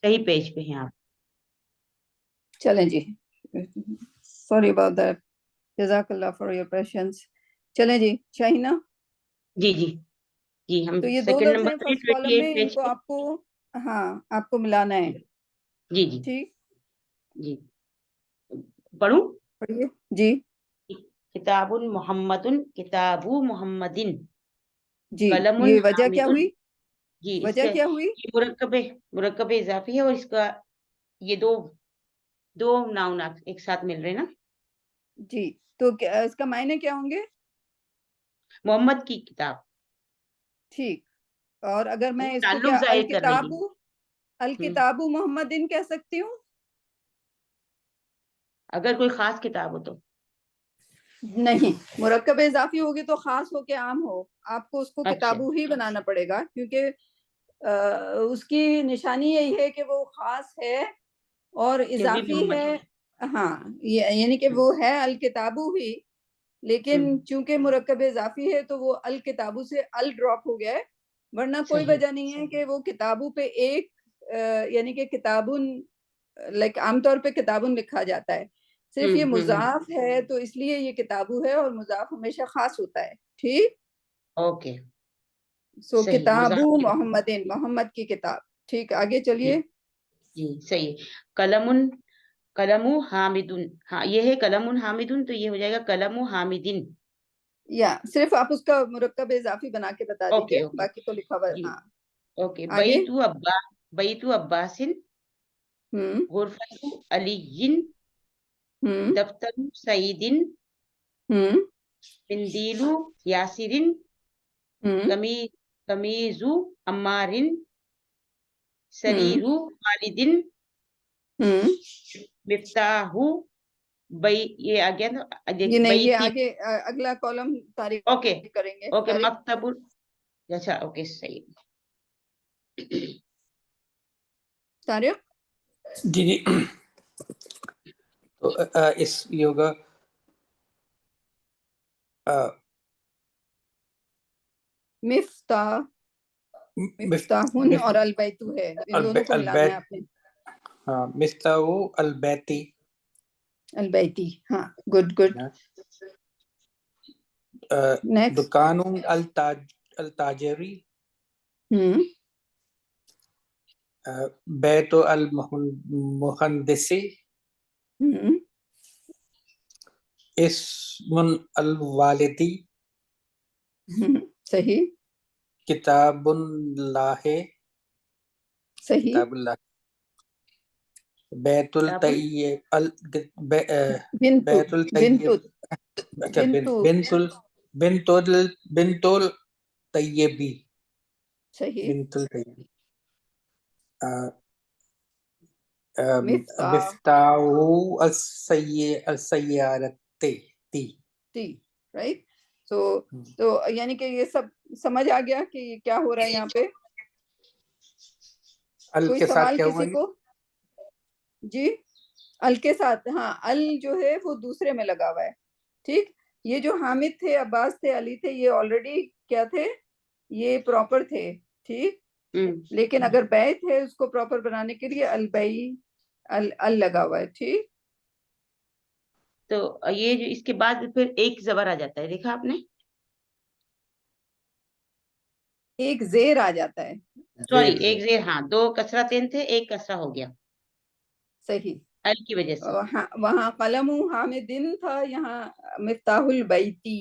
صحیح پیج پہ ہیں آپ. چلیں جی, سوری اباؤٹ دیٹ, جزاک اللہ فار یور پیشنس. چلیں جی شاہینہ. جی جی جی, ہم تو یہ دو سیکنڈ لفظ نمبر ہیں پہ فرسٹ کالم 28 میں, ان پیج کو پہ. آپ کو, ہاں آپ کو ملانا ہے. جی جی ٹھیک, جی, پڑھوں. پڑھیے جی. کتاب محمد, کتاب محمدن, جی قلم یہ وجہ کیا حامد. ہوئی, جی, اس وجہ کا کیا ہوئی؟ یہ مرکب اضافی ہے, اور اس کا یہ دو ناؤن ایک ساتھ مل رہے ہیں نا. جی, تو اس کا معنی کیا ہوں گے؟ محمد کی کتاب. ٹھیک, اور اگر میں اس کو تعلق کیا ظاہر کر رہی ہے. الکتاب محمدن کہہ سکتی ہوں؟ اگر کوئی خاص کتاب ہو تو نہیں, مرکب اضافی ہوگی تو خاص ہو کے عام ہو, آپ کو اس کو اچھا کتابوں ہی بنانا پڑے گا, کیونکہ اس کی نشانی یہی ہے کہ وہ خاص ہے اور کہ بھی اضافی محمد. ہے. ہاں, یعنی کہ وہ ہے الکتابو ہی, لیکن چونکہ مرکب اضافی ہے تو وہ الکتابو سے ال ڈراپ ہو گیا ہے, ورنہ کوئی صحیح. وجہ نہیں ہے کہ وہ کتابوں پہ ایک یعنی کہ کتابن لائک عام طور پہ کتابن لکھا جاتا ہے, صرف یہ مضاف ہے تو اس لیے یہ کتابو ہے, اور مضاف ہمیشہ خاص ہوتا ہے. ٹھیک, اوکے, سو صحیح. کتابو مضاف. محمدin, محمد کی کتاب. ٹھیک, آگے چلیے. جی صحیح. قلم حامدن, ہاں یہ ہے قلم حامدن, تو یہ ہو جائے گا قلم حامدن. یا صرف آپ اس کا مرکب اضافی بنا کے بتا دیجئے, اوکے اوکے باقی تو لکھا ہوا ہے. جی ہاں اوکے. آگے. بیت عباسن, ہم غرفت علی, ہم دفتر سعیدن, ہم مندیل یاسرن, ہم قمیض عمارن, ہم سریر خالدن, ہم مفتاح یہ آ گیا نا. یہ نہیں, یہ بیتی. آگے اگلا کالم تاریخ اوکے کریں گے. اوکے, تاریخ مکتب. اچھا اوکے صحیح. تاریخ جی جی, تو اس یہ ہوگا مفتاحن اور البیتو ہے, ان دونوں کو ملانا ہے آپ نے. ہاں, مفتاح البیتی. البیتی, ہاں, گڈ گڈ. نیکسٹ. دکان التاجری, بیت المہندسی, اسم الوالدی, صحیح کتاب اللہ, صحیح. کتاب اللہ, بیت الطیب, بیت الطیب, اچھا بنت الطیبی, صحیح. بنت الطیبی. مفتاح مفتاح السیارتی, رائٹ. تو یعنی کہ یہ سب سمجھ آ گیا کہ کیا ہو رہا ہے یہاں پہ. ال کوئی کے ساتھ سوال کیا کسی ہوگا؟ کو؟ جی, ال کے ساتھ, ہاں, ال جو ہے وہ دوسرے میں لگا ہوا ہے. ٹھیک, یہ جو حامد تھے, عباس تھے, علی تھے, یہ آلریڈی کیا تھے, یہ پراپر تھے. ٹھیک, لیکن اگر بیت ہے اس کو پراپر بنانے کے لیے البئی ال لگا ہوا ہے. ٹھیک, تو یہ جو اس کے بعد پھر ایک زبر آ جاتا ہے, دیکھا آپ نے, ایک زیر آ جاتا ہے. سوری ایک زیر, ہاں, دو کسرہ تین تھے, ایک کسرہ ہو گیا صحیح. ال کی وجہ سے. وہاں قلم حامدن تھا, یہاں مفتاح البیتی,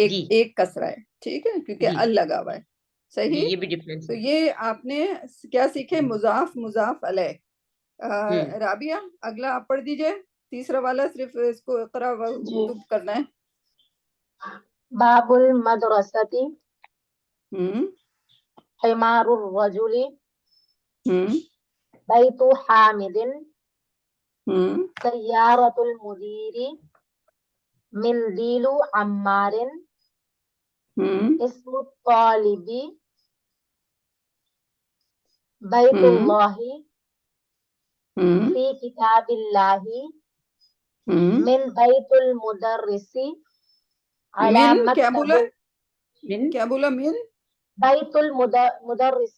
جی ایک کسرہ ہے. ٹھیک ہے, کیونکہ جی ال لگا ہوا ہے. جی, صحیح. یہ بھی ڈفرینس تو ہے. یہ آپ نے کیا سیکھے, مضاف مضاف علیہ. رابعہ اگلا آپ پڑھ دیجئے, تیسرا والا, صرف اس کو اقرا وکتب کرنا ہے. باب المدرستی, ہم حمار الرجل, ہم بیت حامد, ہم سیارۃ المدیر, مندیل عمار, ہم اسم الطالب, بیت اللہ, ہم فی کتاب اللہ, ہم من بیت المدرس, علی من کیا مکتب, بولا, من کیا بولا, من بیت المدرس,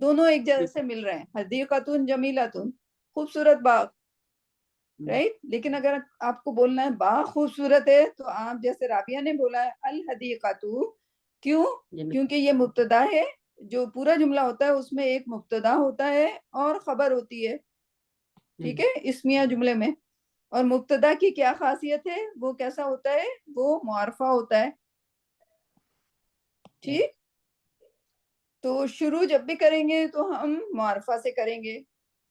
دونوں ایک جیسے مل رہے ہیں. حدیقۃ جمیلۃ, خوبصورت باغ, رائٹ. لیکن اگر آپ کو بولنا ہے باغ خوبصورت ہے تو آپ جیسے رابعہ نے بولا ہے الحدیقۃ. کیوں؟ کیونکہ یہ مبتدا ہے. جو پورا جملہ ہوتا ہے اس میں ایک مبتدا ہوتا ہے اور خبر ہوتی ہے, ٹھیک ہے, اسمیہ جملے میں. اور مبتدا کی کیا خاصیت ہے, وہ کیسا ہوتا ہے, وہ معرفہ ہوتا ہے, ٹھیک. تو شروع جب بھی کریں گے تو ہم معرفہ سے کریں گے.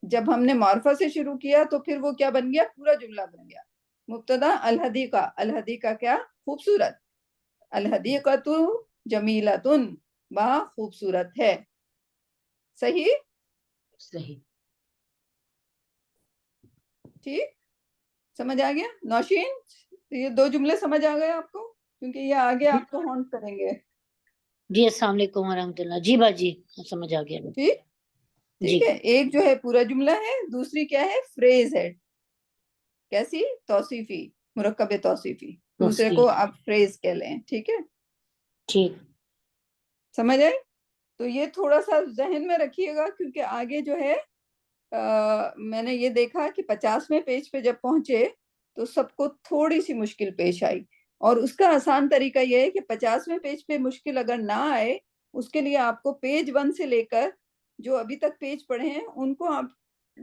جب ہم نے معرفہ سے شروع کیا تو پھر وہ کیا بن گیا, پورا جملہ بن گیا. مبتدا الحدیقہ, الحدیقہ کیا, خوبصورت. الحدیقۃ جمیلۃ, باغ خوبصورت ہے. صحیح, صحیح. ٹھیک, سمجھ آ گیا نوشین؟ یہ دو جملے سمجھ آ گئے آپ کو, کیونکہ یہ آگے آپ کو ہانٹ کریں گے. جی السلام علیکم ورحمۃ اللہ. جی باجی سمجھ آ گیا. ٹھیک, جی ٹھیک ہے. ایک جو ہے پورا جملہ ہے, دوسری کیا ہے, فریز ہے. کیسی؟ توصیفی, مرکب توصیفی. دوسرے کو آپ فریز کہہ لیں, ٹھیک ہے, ٹھیک. سمجھ آئے؟ تو یہ تھوڑا سا ذہن میں رکھیے گا, کیونکہ آگے جو ہے میں نے یہ دیکھا کہ 50ویں پیج پہ جب پہنچے تو سب کو تھوڑی سی مشکل پیش آئی. اور اس کا آسان طریقہ یہ ہے کہ 50ویں پیج پہ مشکل اگر نہ آئے, اس کے لیے آپ کو پیج 1 سے لے کر جو ابھی تک پیج پڑھے ہیں ان کو آپ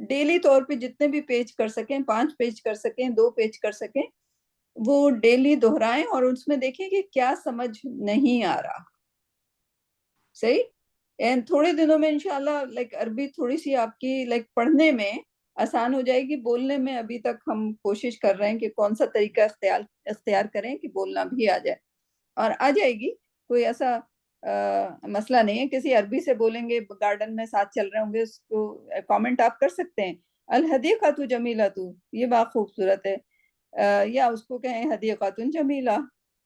ڈیلی طور پہ جتنے بھی پیج کر سکیں, 5 پیج کر سکیں, 2 پیج کر سکیں, وہ ڈیلی دہرائیں اور اس میں دیکھیں کہ کیا سمجھ نہیں آ رہا. صحیح. اینڈ تھوڑے دنوں میں انشاءاللہ لائک عربی تھوڑی سی آپ کی لائک پڑھنے میں آسان ہو جائے گی. بولنے میں ابھی تک ہم کوشش کر رہے ہیں کہ کون سا طریقہ اختیار کریں کہ بولنا بھی آ جائے, اور آ جائے گی. کوئی ایسا مسئلہ نہیں ہے. کسی عربی سے بولیں گے, گارڈن میں ساتھ چل رہے ہوں گے, اس کو کامنٹ آپ کر سکتے ہیں, الحدیقۃ جمیلۃ, یہ باغ خوبصورت ہے, یا اس کو کہیں حدیقۃ جمیلہ,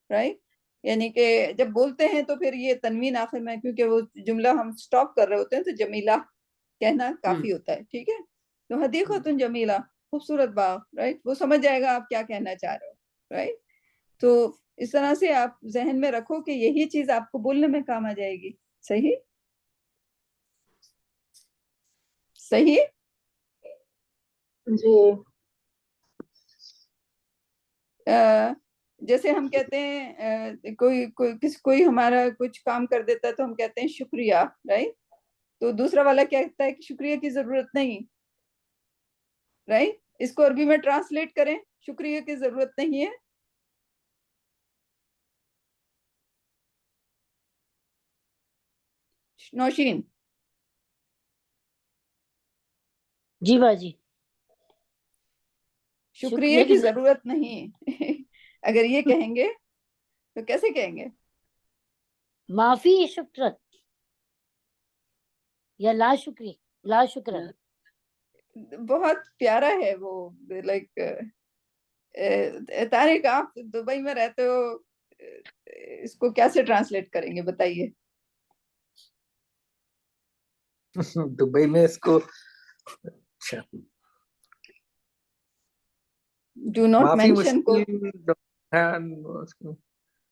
رائٹ. یعنی کہ جب بولتے ہیں تو پھر یہ تنوین آخر میں, کیونکہ وہ جملہ ہم سٹاپ کر رہے ہوتے ہیں تو جمیلہ کہنا کافی ہوتا ہے, ٹھیک ہے. تو حدیقۃ جمیلہ, خوبصورت باغ, رائٹ. وہ سمجھ جائے گا آپ کیا کہنا چاہ رہے ہو, رائٹ. تو اس طرح سے آپ ذہن میں رکھو کہ یہی چیز آپ کو بولنے میں کام آ جائے گی. صحیح, صحیح. جی جیسے ہم کہتے ہیں کوئی ہمارا کچھ کام کر دیتا ہے تو ہم کہتے ہیں شکریہ, رائٹ. تو دوسرا والا کیا کہتا ہے کہ شکریہ کی ضرورت نہیں, رائٹ. اس کو عربی میں ٹرانسلیٹ کریں, شکریہ کی ضرورت نہیں ہے. نوشین, جی باجی. شکریہ کی ضرورت نہیں. اگر یہ کہیں گے تو کیسے کہیں گے؟ معافی شکرت یا لا شکری, لا شکرت. بہت پیارا ہے وہ, لائک طارق آپ دبئی میں رہتے ہو, اس کو کیسے ٹرانسلیٹ کریں گے بتائیے. دبئی میں اس کو اچھا ڈو ناٹ معافی مینشن کو, مشکل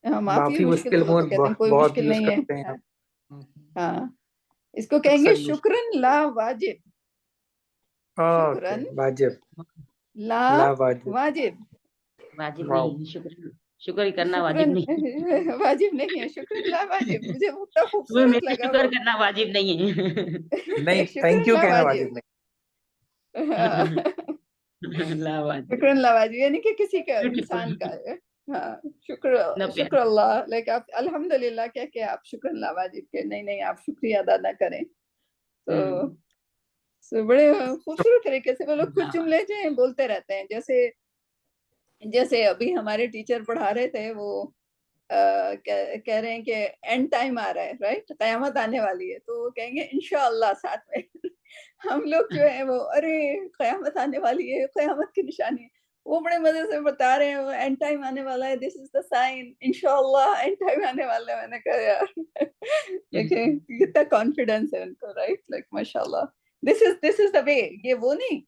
ہے, معافی مشکل تو وہ تو کہتے ہیں کوئی بہت مشکل یوز نہیں کرتے ہے. ہیں. ہاں, اس کو کہیں گے اکثر یوز, شکرن لا واجب. شکرن واجب, لا لا واجب, واجب. واجب واو. نہیں, شکر کرنا واجب شکرن نہیں. واجب نہیں ہے, شکرن لا واجب. مجھے اتنا تمہیں خوبصورت میرے لگا شکر وہ. کرنا واجب نہیں ہے. نہیں, تھینک شکرن یو لا کہنا واجب. واجب نہیں. لا واجب. شکرن لا واجب یعنی کہ کسی کا, Beautiful. انسان کا ہے. ہاں, نہ شکر اللہ, لائک آپ الحمدللہ کہہ کے آپ شکرن لا واجب کے, نہیں آپ شکریہ ادا نہ کریں. تو بڑے خوبصورت طریقے سے وہ لوگ کچھ جملے جو ہیں بولتے رہتے ہیں. جیسے ابھی ہمارے ٹیچر پڑھا رہے تھے, وہ کہہ رہے ہیں کہ اینڈ ٹائم آ رہا ہے, رائٹ, قیامت آنے والی ہے, تو وہ کہیں گے انشاءاللہ ساتھ میں. ہم لوگ جو ہے وہ ارے قیامت آنے والی ہے, قیامت کی نشانی ہے, وہ بڑے مزے سے بتا رہے ہیں وہ اینڈ ٹائم آنے والا ہے, دس از دا سائن, انشاءاللہ اینڈ ٹائم آنے والا ہے. میں نے کہا یار دیکھیں کتنا کانفیڈنس ہے ان کو, رائٹ, لائک ماشاءاللہ. دس از دا وے. یہ وہ نہیں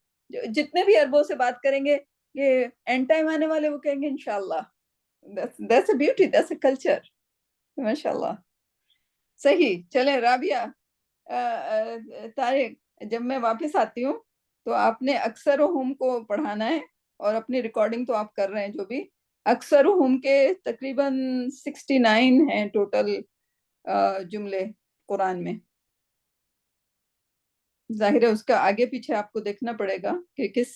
جتنے بھی عربوں سے بات کریں گے یہ اینڈ ٹائم آنے والے, وہ کہیں گے انشاءاللہ. That's a beauty, that's a culture. ماشاءاللہ. صحیح. چلیں رابعہ, طارق جب میں واپس آتی ہوں تو آپ نے اکثر ہم کو پڑھانا ہے، اور اپنی ریکارڈنگ تو آپ کر رہے ہیں جو بھی، اکثر ہم کے تقریباً 69 ہیں ٹوٹل جملے قرآن میں. ظاہر ہے اس کا آگے پیچھے آپ کو دیکھنا پڑے گا کہ کس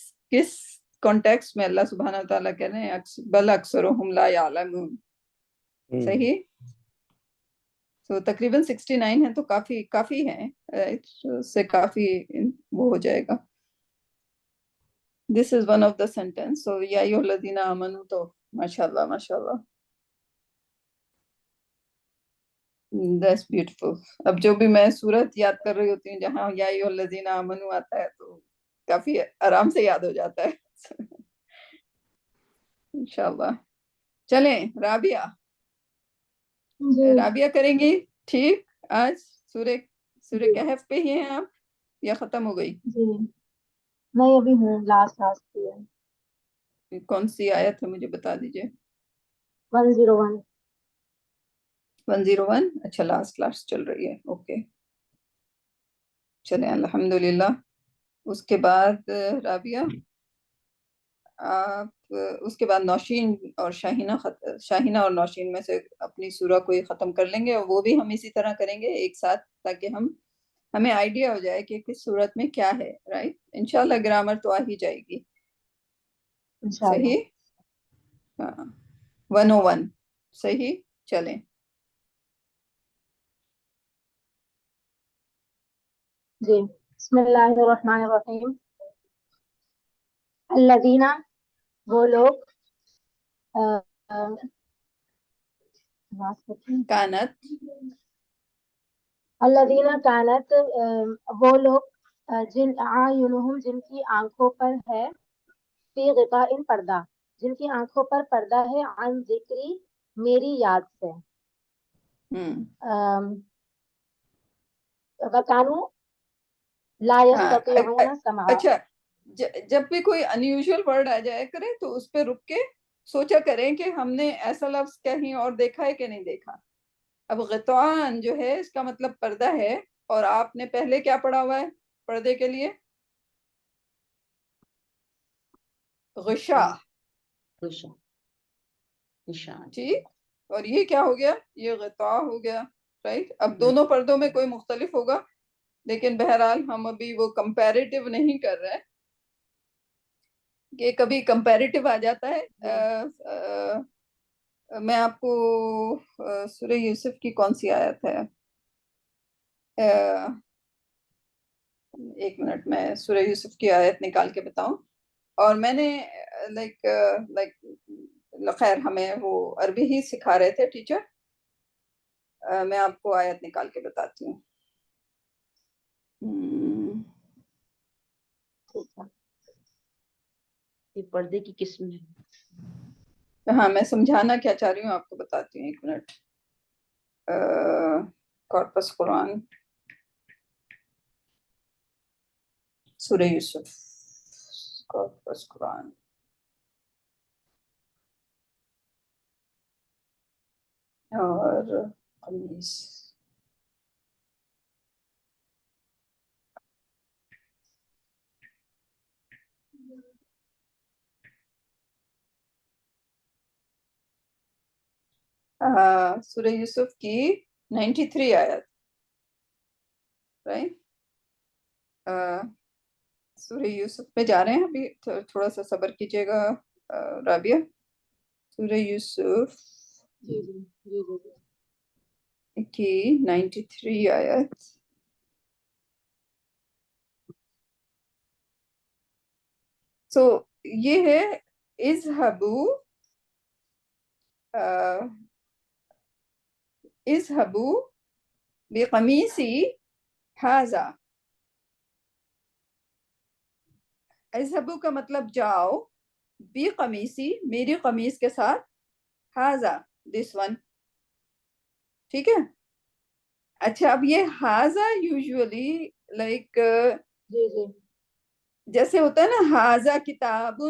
کانٹیکس میں اللہ سبحانہ وتعالیٰ کہہ رہے ہیں بل اکثرهم لا یعلمون. صحیح. تو تقریباً 69 ہیں تو کافی ہیں، اس سے کافی وہ ہو جائے گا. This is one of the sentence. So یا ایھا الذین آمنوا تو ماشاءاللہ ماشاءاللہ. That's beautiful. اب جو بھی میں سورت یاد کر رہی ہوتی ہوں جہاں یا ایھا الذین آمنوا آتا ہے تو کافی آرام سے یاد ہو جاتا ہے. انشاءاللہ. چلیں رابعہ، جی رابعہ کریں گی ٹھیک. آج سورہ کہف پہ ہی ہیں آپ یا ختم ہو گئی؟ جی نہیں ابھی ہوں لاسٹ کی ہے کون سی آیت ہے مجھے بتا دیجئے. 101. 101. اچھا لاسٹ چل رہی ہے. اوکے چلیں الحمدللہ. اس کے بعد رابعہ آپ اس کے بعد نوشین اور شاہینہ اور نوشین میں سے اپنی سورہ کو ہی ختم کر لیں گے، اور وہ بھی ہم اسی طرح کریں گے ایک ساتھ تاکہ ہمیں آئیڈیا ہو جائے کہ کس صورت میں کیا ہے. رائٹ. انشاءاللہ گرامر تو آ ہی جائے گی. انشاءاللہ. صحیح. ہاں 101. صحیح. چلیں. جی بسم اللہ الرحمن الرحیم. الذین وہ لوگ کانت الذین کانت وہ لوگ جن اعینہم جن کی آنکھوں پر ہے فی غطاء پردہ، جن کی آنکھوں پر پردہ ہے عن ذکری میری یاد سے. وکانوا لا یستطیعون سمعا. اچھا جب بھی کوئی انیوژل ورڈ آ جائے کرے تو اس پہ رک کے سوچا کریں کہ ہم نے ایسا لفظ کہیں اور دیکھا ہے کہ نہیں دیکھا. اب غطعان جو ہے اس کا مطلب پردہ ہے، اور آپ نے پہلے کیا پڑھا ہوا ہے پردے کے لیے؟ غشا. ٹھیک. اور یہ کیا ہو گیا؟ یہ غطاء ہو گیا. رائٹ. اب دونوں پردوں میں کوئی مختلف ہوگا، لیکن بہرحال ہم ابھی وہ کمپیریٹیو نہیں کر رہے کہ کبھی کمپیریٹیو آ جاتا ہے. میں آپ کو سورہ یوسف کی کون سی آیت ہے، ایک منٹ میں سورہ یوسف کی آیت نکال کے بتاؤں. اور میں نے لائک خیر ہمیں وہ عربی ہی سکھا رہے تھے ٹیچر. میں آپ کو آیت نکال کے بتاتی ہوں. یہ پردے کی قسم ہے. ہاں میں سمجھانا کیا چاہ رہی ہوں آپ کو بتاتی ہوں. ایک منٹ. کارپس قرآن سورہ یوسف. کارپس قرآن اور قمیص. سورہ یوسف کی 93 آیت. رائٹ. سورہ یوسف میں جا رہے ہیں ابھی، تھوڑا سا صبر کیجیے گا رابعہ. سورہ یوسف کی 93 آیت. سو یہ ہے اذهبوا بقمیصی ھذا. اذهبوا کا مطلب جاؤ، بقمیصی میری قمیص کے ساتھ، ھذا دس ون. ٹھیک ہے. اچھا اب یہ ھذا یوزولی لائک جی جی جیسے ہوتا ہے نا ھذا کتاب،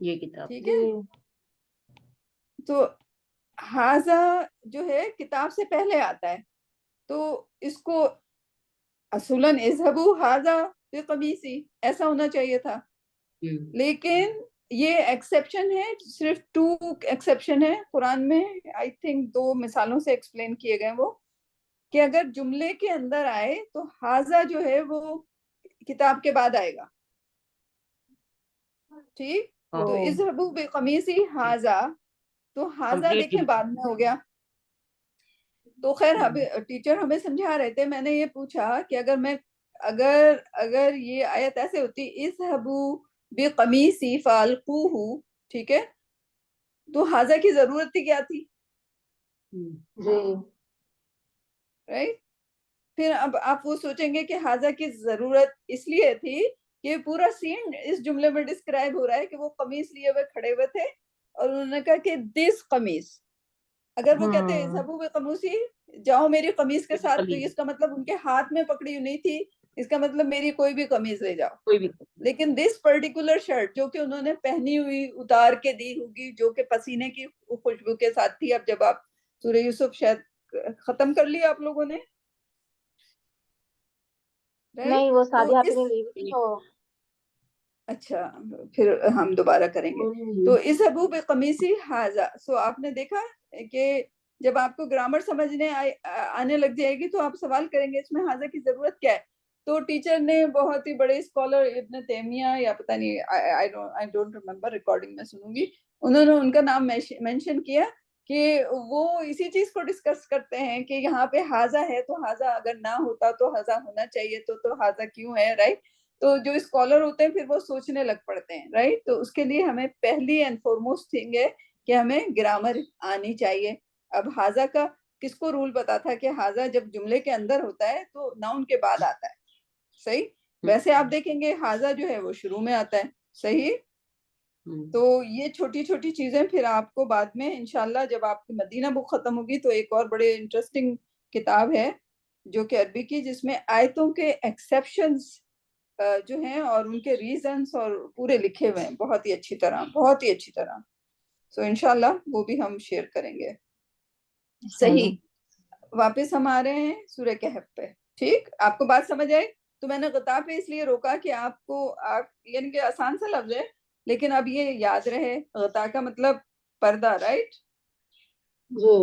یہ کتاب. ٹھیک ہے. تو ھذا جو ہے کتاب سے پہلے آتا ہے. تو اس کو اصولاً اذهبوا هذا بقمیصی ایسا ہونا چاہیے تھا، لیکن یہ ایکسیپشن ہے، صرف 2 ایکسیپشن ہے قرآن میں، آئی تھنک 2 مثالوں سے ایکسپلین کیے گئے وہ، کہ اگر جملے کے اندر آئے تو ہاذا جو ہے وہ کتاب کے بعد آئے گا، ٹھیک؟ تو اوہ، اذهبوا بقمیصی ہاذا، تو ہاذا Complete دیکھیں ہی۔ بعد میں ہو گیا۔ تو خیر ٹیچر ہمیں سمجھا رہے تھے، میں نے یہ پوچھا کہ اگر یہ آیت ایسے ہوتی اذهبوا بقمیصی فالقوه، ٹھیک ہے، تو ہاذا کی ضرورت ہی کیا تھی، جی رائٹ؟ پھر اب آپ وہ سوچیں گے کہ ہاذا کی ضرورت اس لیے تھی کہ پورا سین اس جملے میں ڈسکرائب ہو رہا ہے کہ وہ قمیص لیے ہوئے کھڑے ہوئے تھے اور انہوں نے کہا کہ دس قمیص، اگر وہ کہتے ہیں اذهبوا بقمیصی، جاؤ میری قمیص کے ساتھ، تو اس کا مطلب ان کے ہاتھ میں پکڑی ہوئی نہیں تھی، اس کا مطلب میری کوئی بھی قمیص لے جاؤ، کوئی بھی۔ لیکن دس پرٹیکولر شرٹ جو کہ انہوں نے پہنی ہوئی اتار کے دی ہوگی، جو کہ پسینے کی خوشبو کے ساتھ تھی۔ اب جب آپ سورہ یوسف شاید ختم کر لیا آپ لوگوں نے، نہیں، وہ تو سادیہ آپ اس نے لی ہوئی تھی تو اچھا پھر ہم دوبارہ کریں گے۔ تو اذهبوا بقمیصی ھذا، سو آپ نے دیکھا کہ جب آپ کو گرامر سمجھنے آنے لگ جائے گی تو آپ سوال کریں گے اس میں ھذا کی ضرورت کیا ہے۔ تو ٹیچر نے بہت ہی بڑے اسکالر ابن تیمیہ یا پتہ نہیں آئی ڈونٹ ریممبر، ریکارڈنگ میں سنوں گی، انہوں نے ان کا نام مینشن کیا کہ وہ اسی چیز کو ڈسکس کرتے ہیں کہ یہاں پہ ھذا ہے تو ھذا اگر نہ ہوتا تو ھذا ہونا چاہیے، تو ھذا کیوں ہے، رائٹ؟ تو جو اسکالر ہوتے ہیں پھر وہ سوچنے لگ پڑتے ہیں، رائٹ؟ تو اس کے لیے ہمیں پہلی اینڈ فارموسٹ تھنگ ہے کہ ہمیں گرامر آنی چاہیے۔ اب ھذا کا کس کو رول پتا تھا کہ ھذا جب جملے کے اندر ہوتا ہے تو ناؤن کے بعد آتا ہے، صحیح؟ ویسے آپ دیکھیں گے ھذا جو ہے وہ شروع میں آتا ہے، صحیح؟ تو یہ چھوٹی چھوٹی چیزیں پھر آپ کو بعد میں انشاءاللہ جب آپ کی مدینہ بک ختم ہوگی تو ایک اور بڑے انٹرسٹنگ کتاب ہے جو کہ عربی کی، جس میں آیتوں کے ایکسیپشنز جو ہیں اور ان کے ریزنز اور پورے لکھے ہوئے ہیں بہت ہی اچھی طرح، بہت ہی اچھی طرح۔ سو انشاءاللہ وہ بھی ہم شیئر کریں گے۔ صحیح، واپس ہم آ رہے ہیں سورہ کہف پہ، ٹھیک؟ آپ کو بات سمجھ آئی؟ تو میں نے غطا پہ اس لیے روکا کہ آپ یعنی کہ آسان سا لفظ ہے لیکن اب یہ یاد رہے، غطا کا مطلب پردہ، رائٹ؟ جی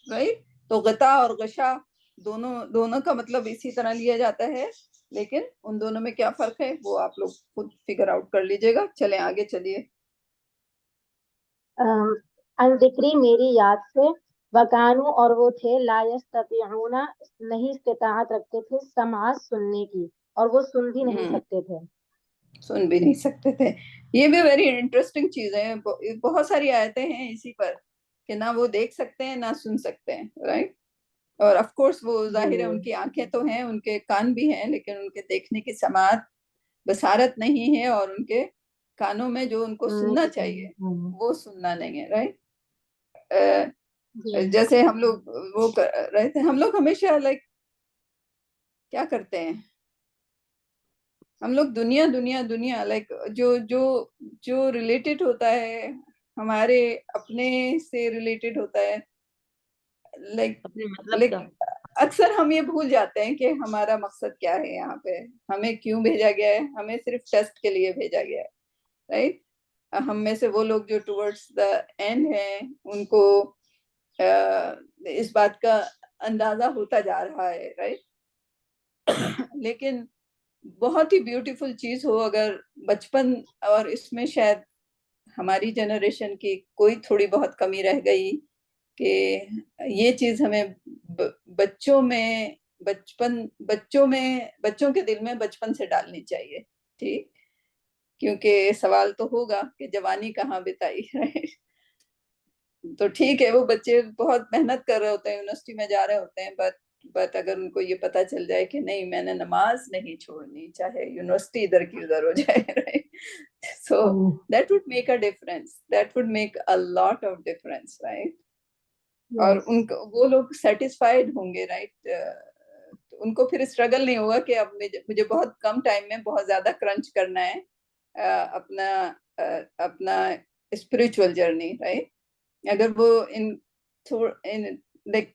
رائٹ؟ تو غطا اور غشا دونوں کا مطلب اسی طرح لیا جاتا ہے، لیکن ان دونوں میں کیا فرق ہے وہ آپ لوگ خود فگر آؤٹ کر لیجئے گا۔ چلیں آگے چلیے۔ ان ذکری میری یاد سے، وکانو اور وہ تھے، لا یستطیعون نہیں استطاعت رکھتے تھے، سماع سننے کی، اور وہ سن بھی نہیں سکتے تھے۔ سن بھی نہیں سکتے تھے، یہ بھی ویری انٹرسٹنگ چیز ہے۔ بہت ساری آیتیں ہیں اسی پر کہ نہ وہ دیکھ سکتے ہیں نہ سن سکتے ہیں، رائٹ؟ اور آف کورس وہ ظاہر ہے ان کی آنکھیں تو ہیں، ان کے کان بھی ہیں، لیکن ان کے دیکھنے کی سماعت بصارت نہیں ہے، اور ان کے کانوں میں جو ان کو سننا چاہیے وہ سننا نہیں ہے، رائٹ؟ جیسے ہم لوگ وہ رہے تھے، ہم لوگ ہمیشہ لائک کیا کرتے ہیں، ہم لوگ دنیا لائک جو ریلیٹڈ ہوتا ہے ہمارے اپنے سے ریلیٹڈ ہوتا ہے، لائک اپنے مطلب کا۔ اکثر ہم یہ بھول جاتے ہیں کہ ہمارا مقصد کیا ہے یہاں پہ، ہمیں کیوں بھیجا گیا ہے۔ ہمیں صرف ٹیسٹ کے لیے بھیجا گیا ہے، رائٹ؟ ہم میں سے وہ لوگ جو ٹورڈز دا اینڈ ہیں ان کو اس بات کا اندازہ ہوتا جا رہا ہے، رائٹ؟ لیکن بہت ہی بیوٹیفل چیز ہو اگر بچپن، اور اس میں شاید ہماری جنریشن کی کوئی تھوڑی بہت کمی رہ گئی کہ یہ چیز ہمیں بچوں کے دل میں بچپن سے ڈالنی چاہیے، ٹھیک؟ کیونکہ سوال تو ہوگا کہ جوانی کہاں بتائی ہے۔ تو ٹھیک ہے وہ بچے بہت محنت کر رہے ہوتے ہیں، یونیورسٹی میں جا رہے ہوتے ہیں، بٹ اگر ان کو یہ پتا چل جائے کہ نہیں میں نے نماز نہیں چھوڑنی، چاہے یونیورسٹی ادھر کی ادھر ہو جائے، so that would make a difference, that would make a lot of difference, right؟ اور وہ لوگ سیٹسفائیڈ ہوں گے، رائٹ؟ ان کو پھر اسٹرگل نہیں ہوگا کہ اب مجھے بہت کم ٹائم میں بہت زیادہ کرنچ کرنا ہے اپنا اسپریچول جرنی، رائٹ؟ اگر وہ like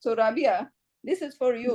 So Rabia, this is for you,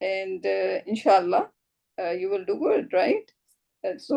and inshallah you will do good, right? So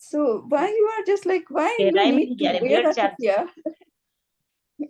So why you are just like, why you need to wear a kufia?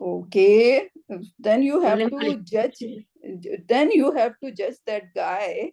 Okay, then you have to judge that guy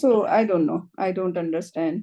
So I don't know, I don't understand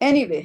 Anyway,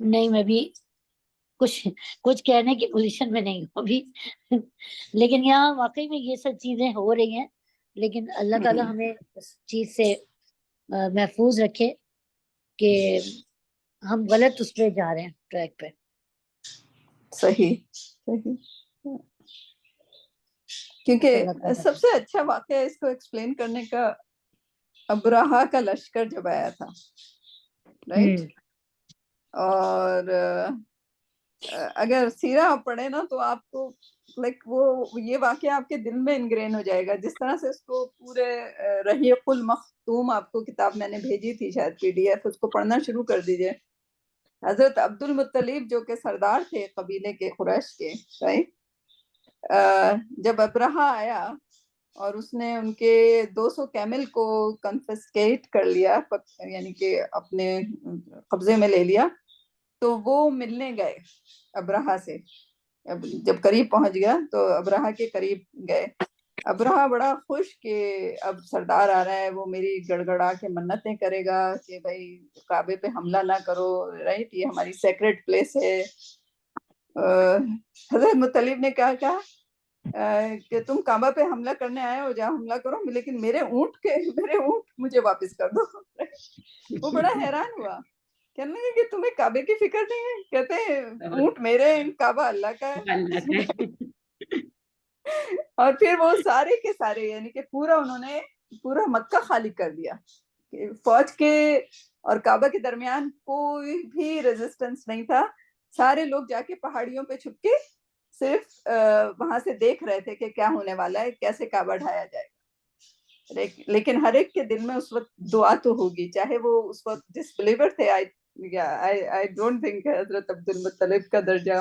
نہیں میں بھی کچھ کہنے کی position میں نہیں ہوں ابھی لیکن یہاں واقعی میں یہ سب چیزیں ہو رہی ہیں، لیکن اللہ تعالیٰ ہمیں اس چیز سے محفوظ رکھے کہ ہم غلط اس پہ جا رہے ہیں، ٹریک پہ. صحیح کیونکہ سب سے اچھا واقعہ اس کو ایکسپلین کرنے کا ابراہا کا لشکر جب آیا تھا، رائٹ. اور اگر سیرہ آپ پڑھے نا تو آپ کو لائک وہ یہ واقعہ آپ کے دل میں انگرین ہو جائے گا، جس طرح سے اس کو پورے رحیق المختوم، آپ کو کتاب میں نے بھیجی تھی شاید PDF، اس کو پڑھنا شروع کر دیجئے. حضرت عبد المطلب جو کہ سردار تھے قبیلے کے قریش کے، رائٹ. جب ابرہا آیا اور اس نے ان کے 200 کیمل کو کنفسکیٹ کر لیا، یعنی کہ اپنے قبضے میں لے لیا، تو وہ ملنے گئے ابرہا سے. جب قریب پہنچ گیا تو ابرہا کے قریب گئے. ابرہا بڑا خوش کہ اب سردار آ رہا ہے، وہ میری گڑگڑا کے منتیں کرے گا کہ بھائی کعبے پہ حملہ نہ کرو، رائٹ، یہ ہماری سیکرٹ پلیس ہے. حضرت مطلب نے کہا کہ تم کعبہ پہ حملہ کرنے آئے ہو، جا حملہ کرو، لیکن میرے اونٹ مجھے واپس کر دو. وہ بڑا حیران ہوا، کہنے لگے کہ تمہیں کعبے کی فکر نہیں ہے؟ کہتے ہیں اونٹ میرے، کعبہ اللہ کا ہے. اور پھر وہ سارے کے سارے، یعنی کہ انہوں نے پورا مکہ خالی کر دیا. فوج کے اور کعبہ کے درمیان کوئی بھی ریزسٹنس نہیں تھا. سارے لوگ جا کے پہاڑیوں پہ چھپ کے صرف وہاں سے دیکھ رہے تھے کہ کیا ہونے والا ہے، کیسے کعبہ ڈھایا جائے گا. لیکن ہر ایک کے دل میں اس وقت دعا تو ہوگی، چاہے وہ اس وقت ڈس بلیور تھے. I don't think حضرت عبد المطلب کا درجہ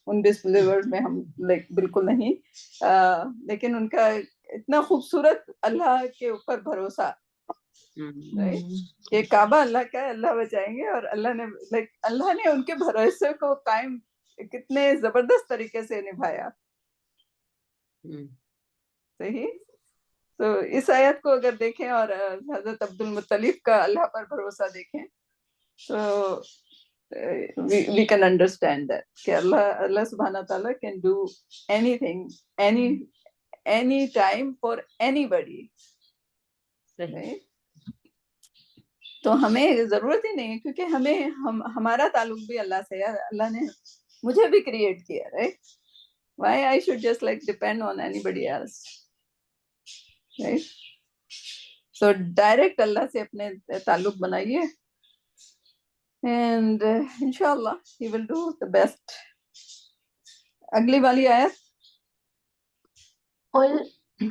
ان ڈس بلیور میں ہم بالکل نہیں، لیکن ان کا اتنا خوبصورت اللہ کے اوپر بھروسہ کہ کعبہ اللہ کا ہے، اللہ بچائیں گے. اور اللہ نے ان کے بھروسے کو قائم کتنے زبردست طریقے سے نبھایا. صحیح. تو اس آیت کو اگر دیکھیں اور حضرت عبد المطلب کا اللہ پر بھروسہ دیکھیں تو we can understand that کہ اللہ سبحانہ تعالیٰ can do anything any time for anybody. تو ہمیں ضرورت ہی نہیں ہے، کیونکہ ہمارا تعلق بھی اللہ سے ہے. اللہ نے مجھے بھی کریٹ کیا، right? Why I should just depend on anybody else, right? So direct اللہ سے اپنے تعلق بنائیے and inshallah he will do the best. اگلی والی آیت قل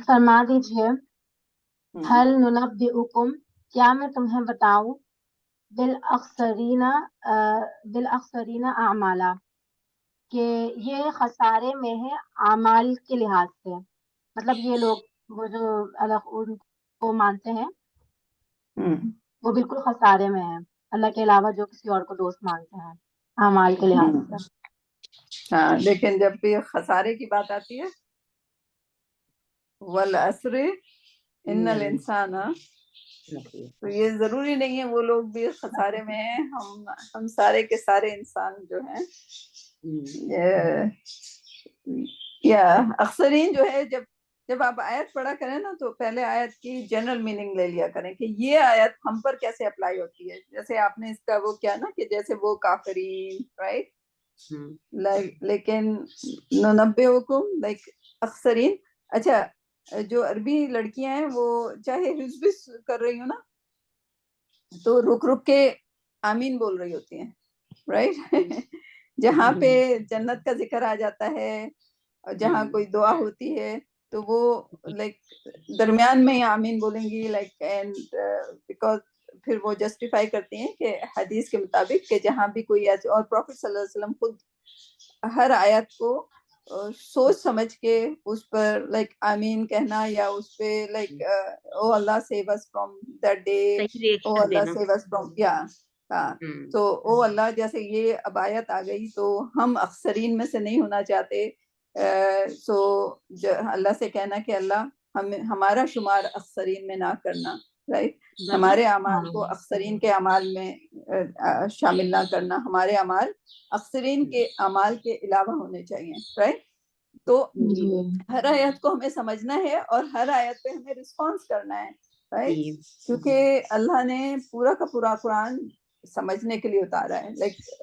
فرما دیجئے، حل ننبئکم، کیا میں تمہیں بتاؤں، بالاخسرین اعمالا، کہ یہ خسارے میں ہے اعمال کے لحاظ سے. مطلب یہ لوگ وہ جو اللہ ان کو مانتے ہیں وہ بالکل خسارے میں ہیں، اللہ کے علاوہ جو کسی اور کو دوست مانتے ہیں اعمال کے لحاظ سے. ہاں، لیکن جب بھی خسارے کی بات آتی ہے والعصر ان الانسان، تو یہ ضروری نہیں ہے وہ لوگ بھی خسارے میں ہیں. ہم سارے کے سارے انسان جو ہیں یا اخسرین جو ہے، جب آپ آیت پڑھا کریں نا تو پہلے آیت کی جنرل میننگ لے لیا کریں کہ یہ آیت ہم پر کیسے اپلائی ہوتی ہے. جیسے آپ نے اس کا وہ کیا نا کہ جیسے وہ کافرین، رائٹ، لیکن ننبئکم اخسرین. اچھا، جو عربی لڑکیاں ہیں وہ چاہے حفظ کر رہی ہوں نا تو رک کے آمین بول رہی ہوتی ہیں، رائٹ. جہاں پہ جنت کا ذکر آ جاتا ہے اور جہاں کوئی دعا ہوتی ہے تو وہ درمیان میں ہی آمین بولیں گی، اینڈ بیکاز پھر وہ جسٹیفائی کرتی ہیں کہ حدیث کے مطابق کہ جہاں بھی کوئی ایسے، اور پروفیٹ صلی اللہ علیہ وسلم خود ہر آیت کو سوچ سمجھ کے اس پر آمین کہنا، یا اس پہ او اللہ save us from that day, oh اللہ سیو اس فرام، ہاں. تو او اللہ، جیسے یہ اب آیت آ گئی تو ہم اخسرین میں سے نہیں ہونا چاہتے. سو اللہ سے کہنا کہ اللہ ہمارا شمار اخسرین میں نہ کرنا. رائٹ. ہمارے اعمال کو اکثرین کے اعمال میں شامل نہ کرنا, ہمارے اعمال اکثرین کے اعمال کے علاوہ ہونے چاہیے, رائٹ. تو ہر آیت کو ہمیں سمجھنا ہے اور ہر آیت پہ ہمیں رسپانس کرنا ہے, رائٹ, کیونکہ اللہ نے پورا کا پورا قرآن سمجھنے کے لیے اتارا ہے.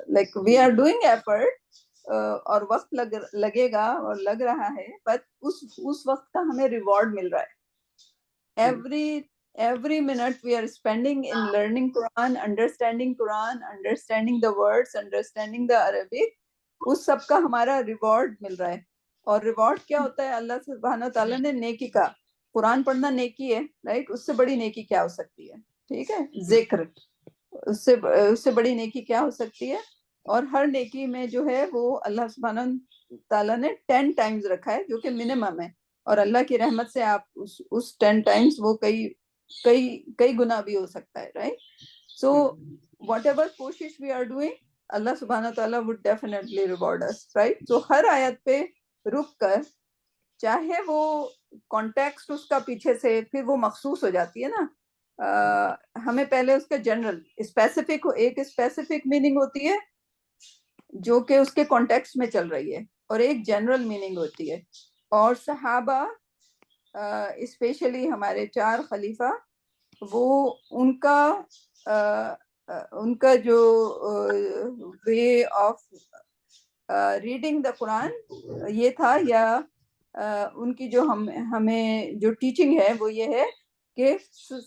Like we are doing effort اور وقت لگے گا اور لگ رہا ہے, بٹ اس وقت کا ہمیں ریوارڈ مل رہا ہے. every minute we are spending in learning Quran, understanding the words, understanding the Arabic, اس سب کا ہمارا ریوارڈ مل رہا ہے. اور ریوارڈ کیا ہوتا ہے؟ اللہ سبحانہ تعالیٰ نے نیکی کا, قرآن پڑھنا نیکی ہے, رائٹ, اس سے بڑی نیکی کیا ہو سکتی ہے؟ ٹھیک ہے, ذکر, اس سے بڑی نیکی کیا ہو سکتی ہے؟ اور ہر نیکی میں جو ہے وہ اللہ سبحانہ تعالیٰ نے 10 ٹائمز رکھا ہے, جو کہ منیمم ہے, اور اللہ کی رحمت سے آپ اس 10 ٹائمز وہ کئی گنا بھی ہو سکتا ہے, رائٹ. سو واٹ ایور کوشش وی آر ڈوئنگ, اللہ سبحانہ تعالیٰ would definitely reward us, right. تو ہر آیت پہ رک کر, چاہے وہ کانٹیکسٹ اس کا پیچھے سے پھر وہ مخصوص ہو جاتی ہے نا, ہمیں پہلے اس کا جنرل اسپیسیفک, ایک اسپیسیفک میننگ ہوتی ہے جو کہ اس کے کانٹیکسٹ میں چل رہی ہے, اور ایک جنرل میننگ ہوتی ہے. اور صحابہ اسپیشلی ہمارے 4 خلیفہ, وہ ان کا جو وے آف ریڈنگ دا قرآن یہ تھا, یا ان کی جو ہمیں جو ٹیچنگ ہے وہ یہ ہے کہ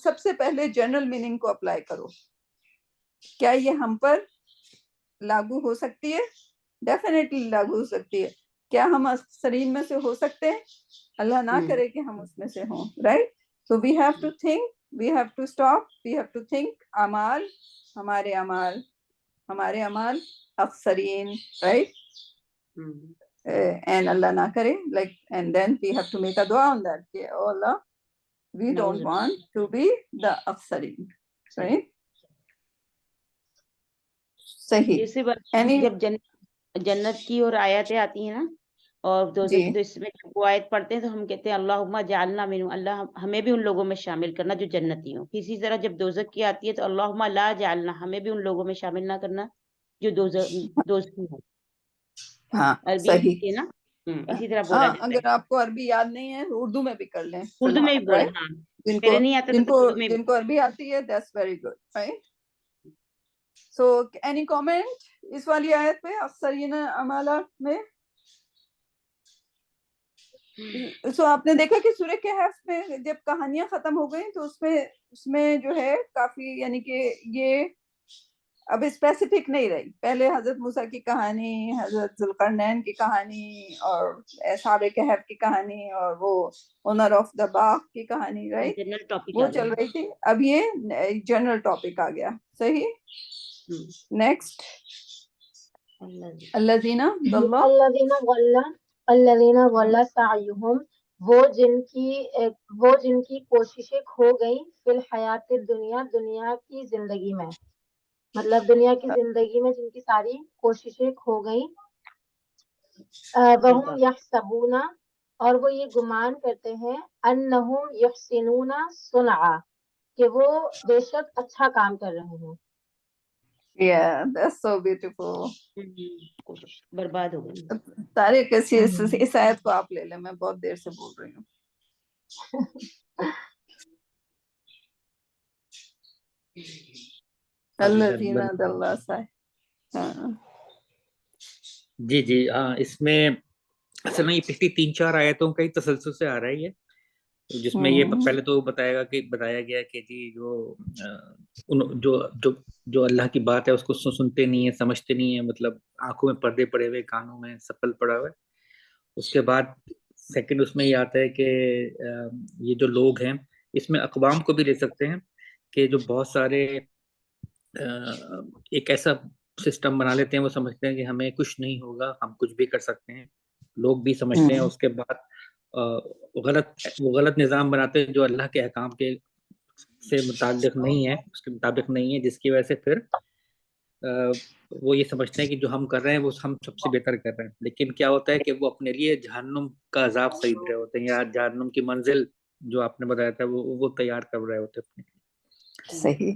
سب سے پہلے جنرل میننگ کو اپلائی کرو. کیا یہ ہم پر لاگو ہو سکتی ہے؟ ڈیفینیٹلی لاگو ہو سکتی ہے. کیا ہم اکثرین میں سے ہو سکتے ہیں؟ اللہ نہ کرے کہ ہم اس میں سے ہوں, right. So we have to think, we have to stop, we have to think. اعمال, ہمارے اعمال اکثرین, رائٹ. And اللہ نہ کرے, like, and then we have to make a dua on that, کہ oh Allah, we don't want to be the اکثرین, right. صحیح. جیسے جب جنت کی اور آیتیں آتی ہیں نا, اور دوزخ کی, تو اس میں جب وہ آیت پڑھتے ہیں تو ہم کہتے ہیں اللہم جعلنا منہم, اللہ ہمیں بھی ان لوگوں میں شامل کرنا جو جنتی ہوں. اسی طرح جب دوزخ کی آتی ہے تو اللہم لا جعلنا, ہمیں بھی ان لوگوں میں شامل نہ کرنا جو دوزخی ہوں. ہاں عربی ہے نا, اسی طرح بولا جاتا ہے. اگر آپ کو عربی یاد نہیں ہے اردو میں بھی کر لیں, اردو میں بھی بولے, ہاں, میرے نہیں آتا تو اردو میں. جن کو عربی آتی ہے, that's very good, right. So any comment اس والی آیت پہ اکثرین اعمالات میں؟ سو آپ نے دیکھا کہ سورہ کہف میں جب کہانیاں ختم ہو گئیں تو اس میں جو ہے کافی, یعنی کہ یہ اب اسپیسیفک نہیں رہی. پہلے حضرت موسیٰ کی کہانی, حضرت ذوالقرنین کی کہانی, اور اصحاب کہف کی کہانی, اور وہ اونر آف دا باغ کی کہانی, رائٹ, وہ چل رہی تھی. اب یہ جنرل ٹاپک آ گیا, صحیح. نیکسٹ, الذین ضل سعیہم, وہ جن کی کوششیں کھو گئیں فی الحیات الدنیا, دنیا کی زندگی میں, مطلب دنیا کی زندگی میں جن کی ساری کوششیں کھو گئیں. وہم یحسبون, اور وہ یہ گمان کرتے ہیں, انہم یحسنون صنعا, کہ وہ بے شک اچھا کام کر رہے ہیں. Yeah, that's so beautiful. برباد ہو گئی. طارق, اس آیت کو آپ لے لیں, میں بہت دیر سے بول رہی ہوں. الذین ضل سعیہم. جی ہاں, اس میں اصل میں یہ پچھلی 3-4 آیتوں کا ہی تسلسل سے آ رہا ہے یہ, جس میں یہ پہلے تو بتایا گیا کہ جی جو اللہ کی بات ہے اس کو سنتے نہیں ہیں, سمجھتے نہیں ہیں, مطلب آنکھوں میں پردے پڑے ہوئے, کانوں میں سپل پڑا ہوا ہے. اس کے بعد سیکنڈ اس میں یہ آتا ہے کہ یہ جو لوگ ہیں, اس میں اقوام کو بھی لے سکتے ہیں کہ جو بہت سارے ایک ایسا سسٹم بنا لیتے ہیں, وہ سمجھتے ہیں کہ ہمیں کچھ نہیں ہوگا, ہم کچھ بھی کر سکتے ہیں. لوگ بھی سمجھتے ہیں. اس کے بعد وہ غلط نظام بناتے ہیں جو اللہ کے احکام کے سے متعلق نہیں ہے, اس کے مطابق نہیں ہے, جس کی وجہ سے پھر وہ یہ سمجھتے ہیں کہ جو ہم کر رہے ہیں وہ ہم سب سے بہتر کر رہے ہیں. لیکن کیا ہوتا ہے کہ وہ اپنے لیے جہنم کا عذاب خرید رہے ہوتے ہیں, یا جہنم کی منزل جو آپ نے بتایا تھا وہ تیار کر رہے ہوتے ہیں اپنے لیے. صحیح.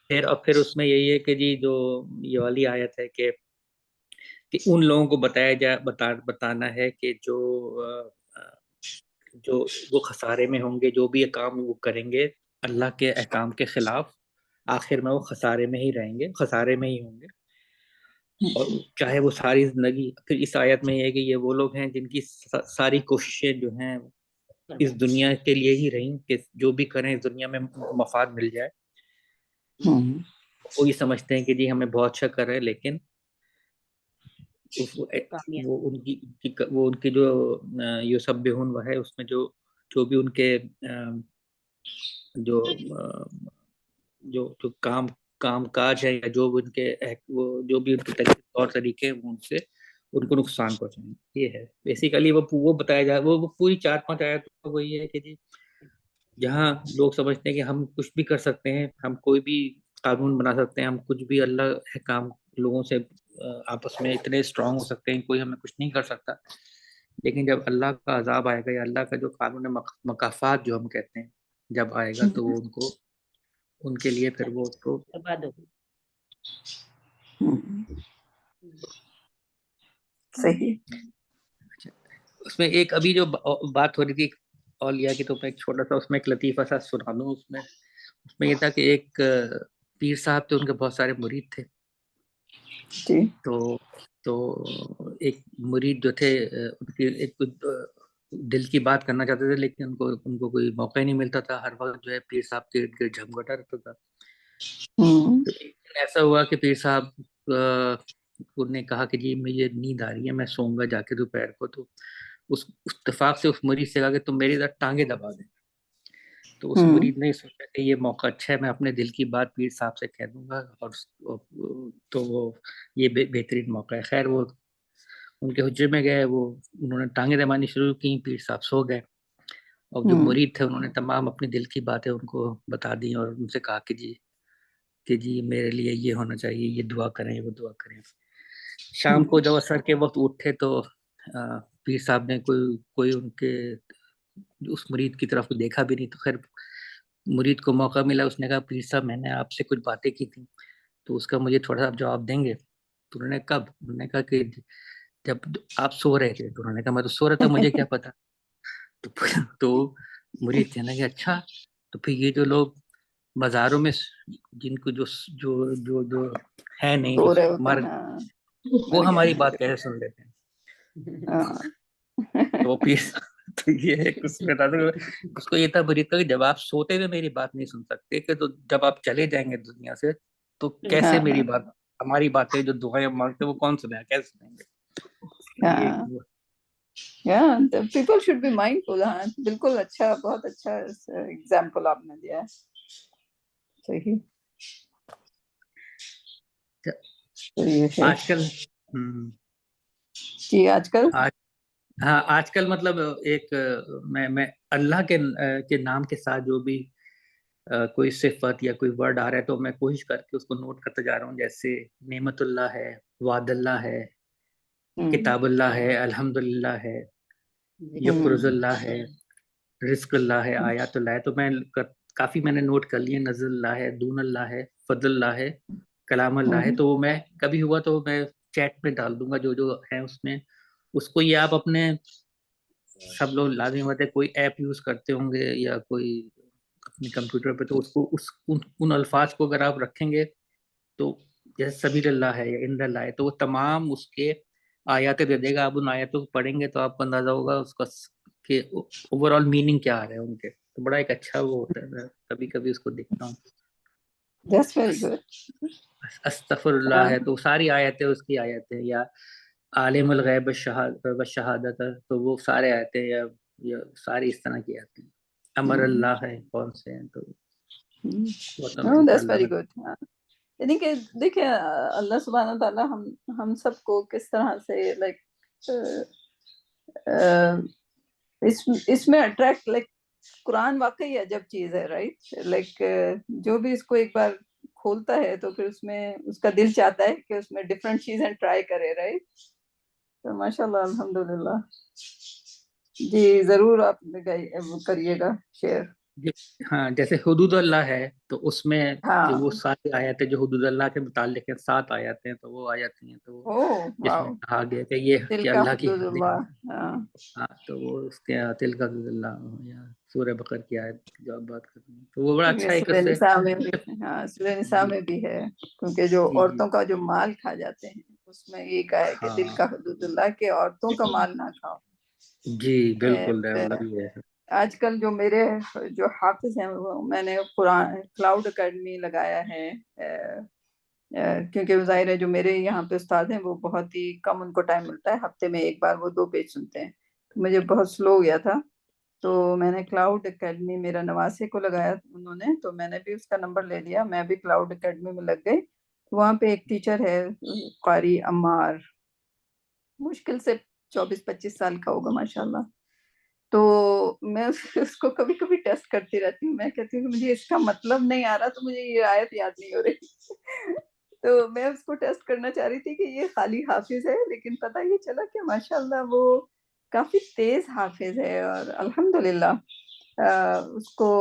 پھر اس میں یہی ہے کہ جی جو یہ والی آیت ہے کہ ان لوگوں کو بتانا ہے کہ جو وہ خسارے میں ہوں گے، جو بھی کام وہ کریں گے اللہ کے احکام کے خلاف، آخر میں وہ خسارے میں ہی رہیں گے، خسارے میں ہی ہوں گے. اور چاہے وہ ساری زندگی، پھر اس آیت میں یہ ہے کہ یہ وہ لوگ ہیں جن کی ساری کوششیں جو ہیں اس دنیا کے لیے ہی رہیں، کہ جو بھی کریں اس دنیا میں مفاد مل جائے. وہ یہ سمجھتے ہیں کہ جی ہمیں بہت اچھا کر رہے ہیں، لیکن وہ ان کی جو یسبحون وہ ہے، اس میں جو بھی ان کے جو کام کاج ہے، یا جو بھی ان کے جو بھی ان کے طور طریقے ہیں، ان کو نقصان پہنچائیں. یہ ہے بیسیکلی وہ بتایا جائے. وہ پوری 4-5 آیت وہ یہ ہے کہ جی جہاں لوگ سمجھتے ہیں کہ ہم کچھ بھی کر سکتے ہیں، ہم کوئی بھی قانون بنا سکتے ہیں، ہم کچھ بھی اللہ حکام لوگوں سے آپس میں اتنے اسٹرانگ ہو سکتے ہیں، کوئی ہمیں کچھ نہیں کر سکتا. لیکن جب اللہ کا عذاب آئے گا، یا اللہ کا جو قانون مکافات جو ہم کہتے ہیں جب آئے گا، تو وہ ان کے لیے پھر وہ تو برباد ہوگی. صحیح. اس میں ایک ابھی جو بات ہو رہی تھی اولیاء کی، تو میں ایک چھوٹا سا اس میں ایک لطیفہ سا سنا دوں. اس میں یہ تھا کہ ایک پیر صاحب تھے، ان کے بہت سارے مرید تھے. جی. تو ایک مرید جو تھے، ان کی ایک دل کی بات کرنا چاہتے تھے، لیکن ان کو کوئی موقع ہی نہیں ملتا تھا. ہر وقت جو ہے پیر صاحب کے ارد گرد جھمگٹا رہتا تھا. تو ایسا ہوا کہ پیر صاحب انہوں نے کہا کہ جی مجھے نیند آ رہی ہے، میں سوؤں گا جا کے دوپہر کو. تو اس اتفاق سے اس مریض سے کہا کہ تم میری ذرا ٹانگیں دبا دیں. تو اس مریض نے سوچا کہ یہ موقع اچھا ہے، میں اپنے دل کی بات پیر صاحب سے کہہ دوں گا، اور تو وہ یہ بہترین موقع ہے. خیر وہ ان کے حجرے میں گئے، انہوں نے ٹانگیں دبانی شروع کی. پیر صاحب سو گئے، اور جو مرید تھے انہوں نے تمام اپنی دل کی باتیں ان کو بتا دی، اور ان سے کہا کہ جی میرے لیے یہ ہونا چاہیے، یہ دعا کریں، وہ دعا کریں. شام کو جب عصر کے وقت اٹھے تو پیر صاحب نے کوئی ان کے اس مرید کی طرف دیکھا بھی نہیں. تو خیر مرید کو موقع ملا، اس نے کہا پیر صاحب میں نے آپ سے کچھ باتیں کی تھیں، تو اس کا مجھے تھوڑا سا جواب دیں گے؟ تو انہوں نے کب؟ انہوں نے کہا کہ جب آپ سو رہے تھے. تو انہوں نے کہا میں تو سو رہا تھا، مجھے کیا پتا. تو مرید کہنے کہ اچھا، تو پھر یہ جو لوگ بازاروں میں جن کو جو ہے نہیں، وہ ہماری بات کیسے سن لیتے ہیں؟ تو پھر تو یہ اس کو یہ تھا مرید کا کہ جب آپ سوتے ہوئے میری بات نہیں سن سکتے، کہ تو جب آپ چلے جائیں گے دنیا سے تو کیسے میری بات، ہماری باتیں جو دعائیں مانگتے وہ کون سنیں، کیسے سنیں گے؟ People should be mindful. ہاں بالکل، اچھا، بہت اچھا ایگزامپل آپ نے دیا ہے. صحیح. آج کل جی آج کل مطلب ایک میں اللہ کے نام کے ساتھ جو بھی کوئی صفت یا کوئی ورڈ آ رہا ہے، تو میں کوشش کر کے اس کو نوٹ کرتا جا رہا ہوں. جیسے نعمت اللہ ہے، وعد اللہ ہے، کتاب اللہ ہے، الحمدللہ ہے، یقرض اللہ ہے، رزق اللہ ہے، آیات اللہ ہے. تو کافی میں نے نوٹ کر لیے. نزل اللہ ہے، دون اللہ ہے، فضل اللہ ہے، کلام اللہ ہے. تو میں کبھی ہوا تو میں چیٹ میں ڈال دوں گا جو ہے اس میں. اس کو یہ آپ اپنے سب لوگ لازم ہوتے کوئی ایپ یوز کرتے ہوں گے یا کوئی اپنے کمپیوٹر پہ، تو اس کو ان الفاظ کو اگر آپ رکھیں گے تو جیسے سبیل اللہ ہے یا عند اللہ ہے، تو وہ تمام اس کے آیاتیں دے دے گا. آپ ان آیاتوں کو پڑھیں گے تو آپ کو اندازہ ہوگا اس کا کہ اوور آل میننگ کیا آ رہے ہیں ان کے. تو بڑا ایک اچھا وہ ہوتا ہے. میں کبھی کبھی اس کو دیکھتا ہوں. استغفر اللہ ہے تو ساری آیتیں اس کی آیتیں، یا عالم الغیب والشہادت، تو وہ سارے آیتیں یا ساری اس طرح کی آیتیں. امر اللہ ہے کون سے ہیں، تو that's very good. یعنی کہ دیکھیں اللہ سبحانہ تعالیٰ ہم سب کو کس طرح سے لائک اس میں اٹریکٹ، لائک قرآن واقعی عجب چیز ہے، رائٹ؟ لائک جو بھی اس کو ایک بار کھولتا ہے تو پھر اس میں اس کا دل چاہتا ہے کہ اس میں ڈفرینٹ چیزیں ٹرائی کرے، رائٹ؟ تو ماشاء اللہ، الحمدللہ. جی ضرور آپ کریے گا شیئر. ہاں جیسے حدود اللہ ہے تو اس میں جو وہ ہاں ساری آیتیں جو حدود اللہ کے متعلق ہیں 7 آیتیں ہیں تو وہ آ جاتی ہیں، تو وہ او جس میں واو کہا گیا کہ یہ دل کہ کا اللہ کی حدود اللہ. ہاں ہاں تو وہ اس کے تل کا حدود اللہ یا سورہ بقر کی آیت کی جو آپ بات کر رہے ہیں تو وہ بڑا یہ اچھا ہے کہ سورہ اس سے نساء میں بھی، ہاں سورہ نساء جی میں بھی ہے، کیونکہ جو جی جی عورتوں کا جو مال کھا جاتے ہیں اس میں یہ کہا ہے کہ دل ہاں کا حدود اللہ کہ عورتوں کا مال نہ کھاؤ. جی بالکل And, مطلب یہ ہے. آج کل جو میرے جو حافظ ہیں وہ میں نے قرآن کلاؤڈ اکیڈمی لگایا ہے، کیونکہ ظاہر ہے جو میرے یہاں پہ استاد ہیں وہ بہت ہی کم ان کو ٹائم ملتا ہے، ہفتے میں ایک بار وہ 2 پیج سنتے ہیں، تو مجھے بہت سلو ہو گیا تھا، تو میں نے کلاؤڈ اکیڈمی میرا نواسے کو لگایا انہوں نے، تو میں نے بھی اس کا نمبر لے لیا، میں بھی کلاؤڈ اکیڈمی میں لگ گئی. وہاں پہ ایک ٹیچر ہے قاری عمار، مشکل سے 24-25 سال کا ہوگا ماشاءاللہ. تو میں اس کو کبھی کبھی ٹیسٹ کرتی رہتی ہوں، میں کہتی ہوں کہ مجھے اس کا مطلب نہیں آ رہا تو مجھے یہ آیت یاد نہیں ہو رہی. تو میں اس کو ٹیسٹ کرنا چاہ رہی تھی کہ یہ خالی حافظ ہے، لیکن پتہ یہ چلا کہ ماشاءاللہ وہ کافی تیز حافظ ہے، اور الحمدللہ اس کو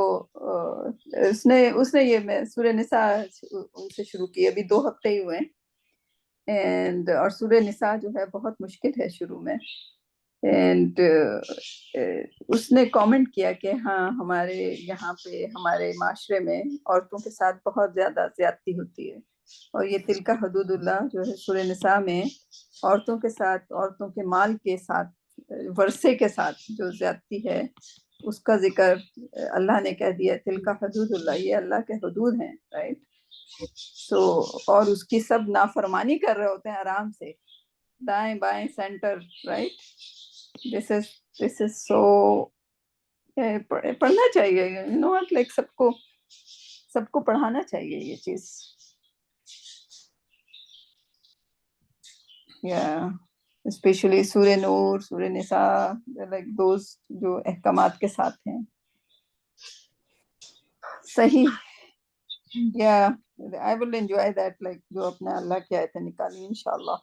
اس نے یہ میں سورہ نساء ان سے شروع کی، ابھی 2 ہفتے ہی ہوئے ہیں، اور سورہ نساء جو ہے بہت مشکل ہے شروع میں. اینڈ اس نے کامنٹ کیا کہ ہاں ہمارے یہاں پہ ہمارے معاشرے میں عورتوں کے ساتھ بہت زیادہ زیادتی ہوتی ہے، اور یہ تلک حدود اللہ جو ہے سورہ نساء میں عورتوں کے ساتھ، عورتوں کے مال کے ساتھ، ورثے کے ساتھ جو زیادتی ہے اس کا ذکر اللہ نے کہہ دیا، تلک حدود اللہ، یہ اللہ کے حدود ہیں، رائٹ. سو اور اس کی سب نافرمانی کر رہے ہوتے ہیں آرام سے، دائیں بائیں سینٹر، رائٹ. دس از سو پڑھنا چاہیے، یو نو واٹ، لائک سب کو پڑھانا چاہیے یہ چیز. یا اسپیشلی سورہ نور، سورہ نساء، لائک دوز جو احکامات کے ساتھ ہیں. صحیح. یا I will enjoy that, like جو اپنے اللہ کی آیتیں نکالی انشاءاللہ.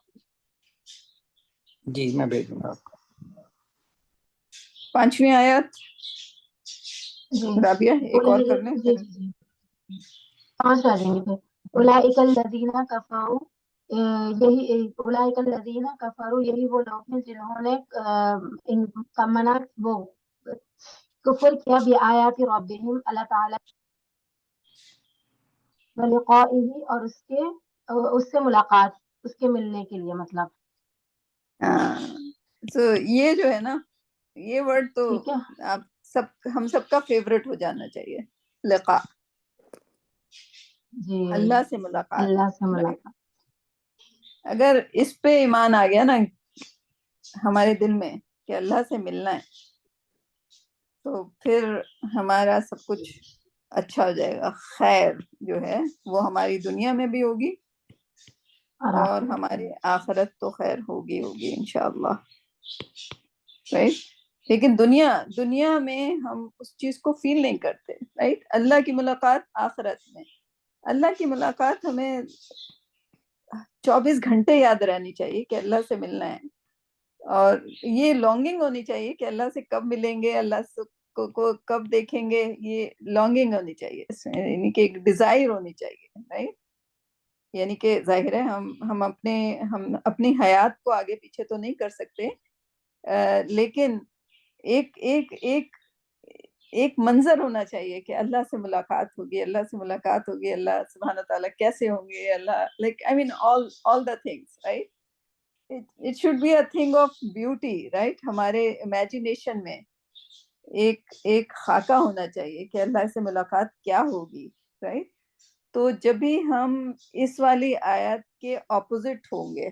جی میں بھیجوں گا آپ کو. 5ویں آیت جی رابعہ ایک اور کر لیں جی پھر. جی جی 5 آ جائیں گے پھر. اولئک الذین کفروا، یہی اولئک الذین کفروا، یہی وہ لوگ ہیں جنہوں نے منع وہ کفر کیا بآیات ربہم، اللہ تعالیٰ ولقائہ، اور اس سے ملاقات، اس کے ملنے کے لیے، مطلب تو یہ جو ہے نا، یہ ورڈ تو ٹھیک ہے. آپ ہم سب کا فیوریٹ ہو جانا چاہیے، لقاء، جی اللہ سے ملاقات. اللہ سے ملاقات. اگر اس پہ ایمان آ گیا نا ہمارے دل میں کہ اللہ سے ملنا ہے، تو پھر ہمارا سب کچھ اچھا ہو جائے گا. خیر جو ہے وہ ہماری دنیا میں بھی ہوگی، اور ہماری آخرت تو خیر ہوگی انشاءاللہ، رائٹ. لیکن دنیا میں ہم اس چیز کو فیل نہیں کرتے، رائٹ. اللہ کی ملاقات آخرت میں، اللہ کی ملاقات ہمیں 24 گھنٹے یاد رہنی چاہیے کہ اللہ سے ملنا ہے، اور یہ لانگنگ ہونی چاہیے کہ اللہ سے کب ملیں گے، اللہ سے کو کب دیکھیں گے، یہ لانگنگ ہونی چاہیے، یعنی کہ ایک ڈیزائر ہونی چاہیے، رائٹ. یعنی کہ ظاہر ہے ہم اپنی حیات کو آگے پیچھے تو نہیں کر سکتے، لیکن ایک ایک ایک ایک منظر ہونا چاہیے کہ اللہ سے ملاقات ہوگی، اللہ سے ملاقات ہوگی، اللہ سبحانہ تعالیٰ کیسے ہوں گے، اللہ like I mean all the things, right. It should be a thing of beauty, right. ہمارے امیجنیشن میں ایک خاکہ ہونا چاہیے کہ اللہ سے ملاقات کیا ہوگی، رائٹ. تو جب بھی ہم اس والی آیت کے اپوزٹ ہوں گے،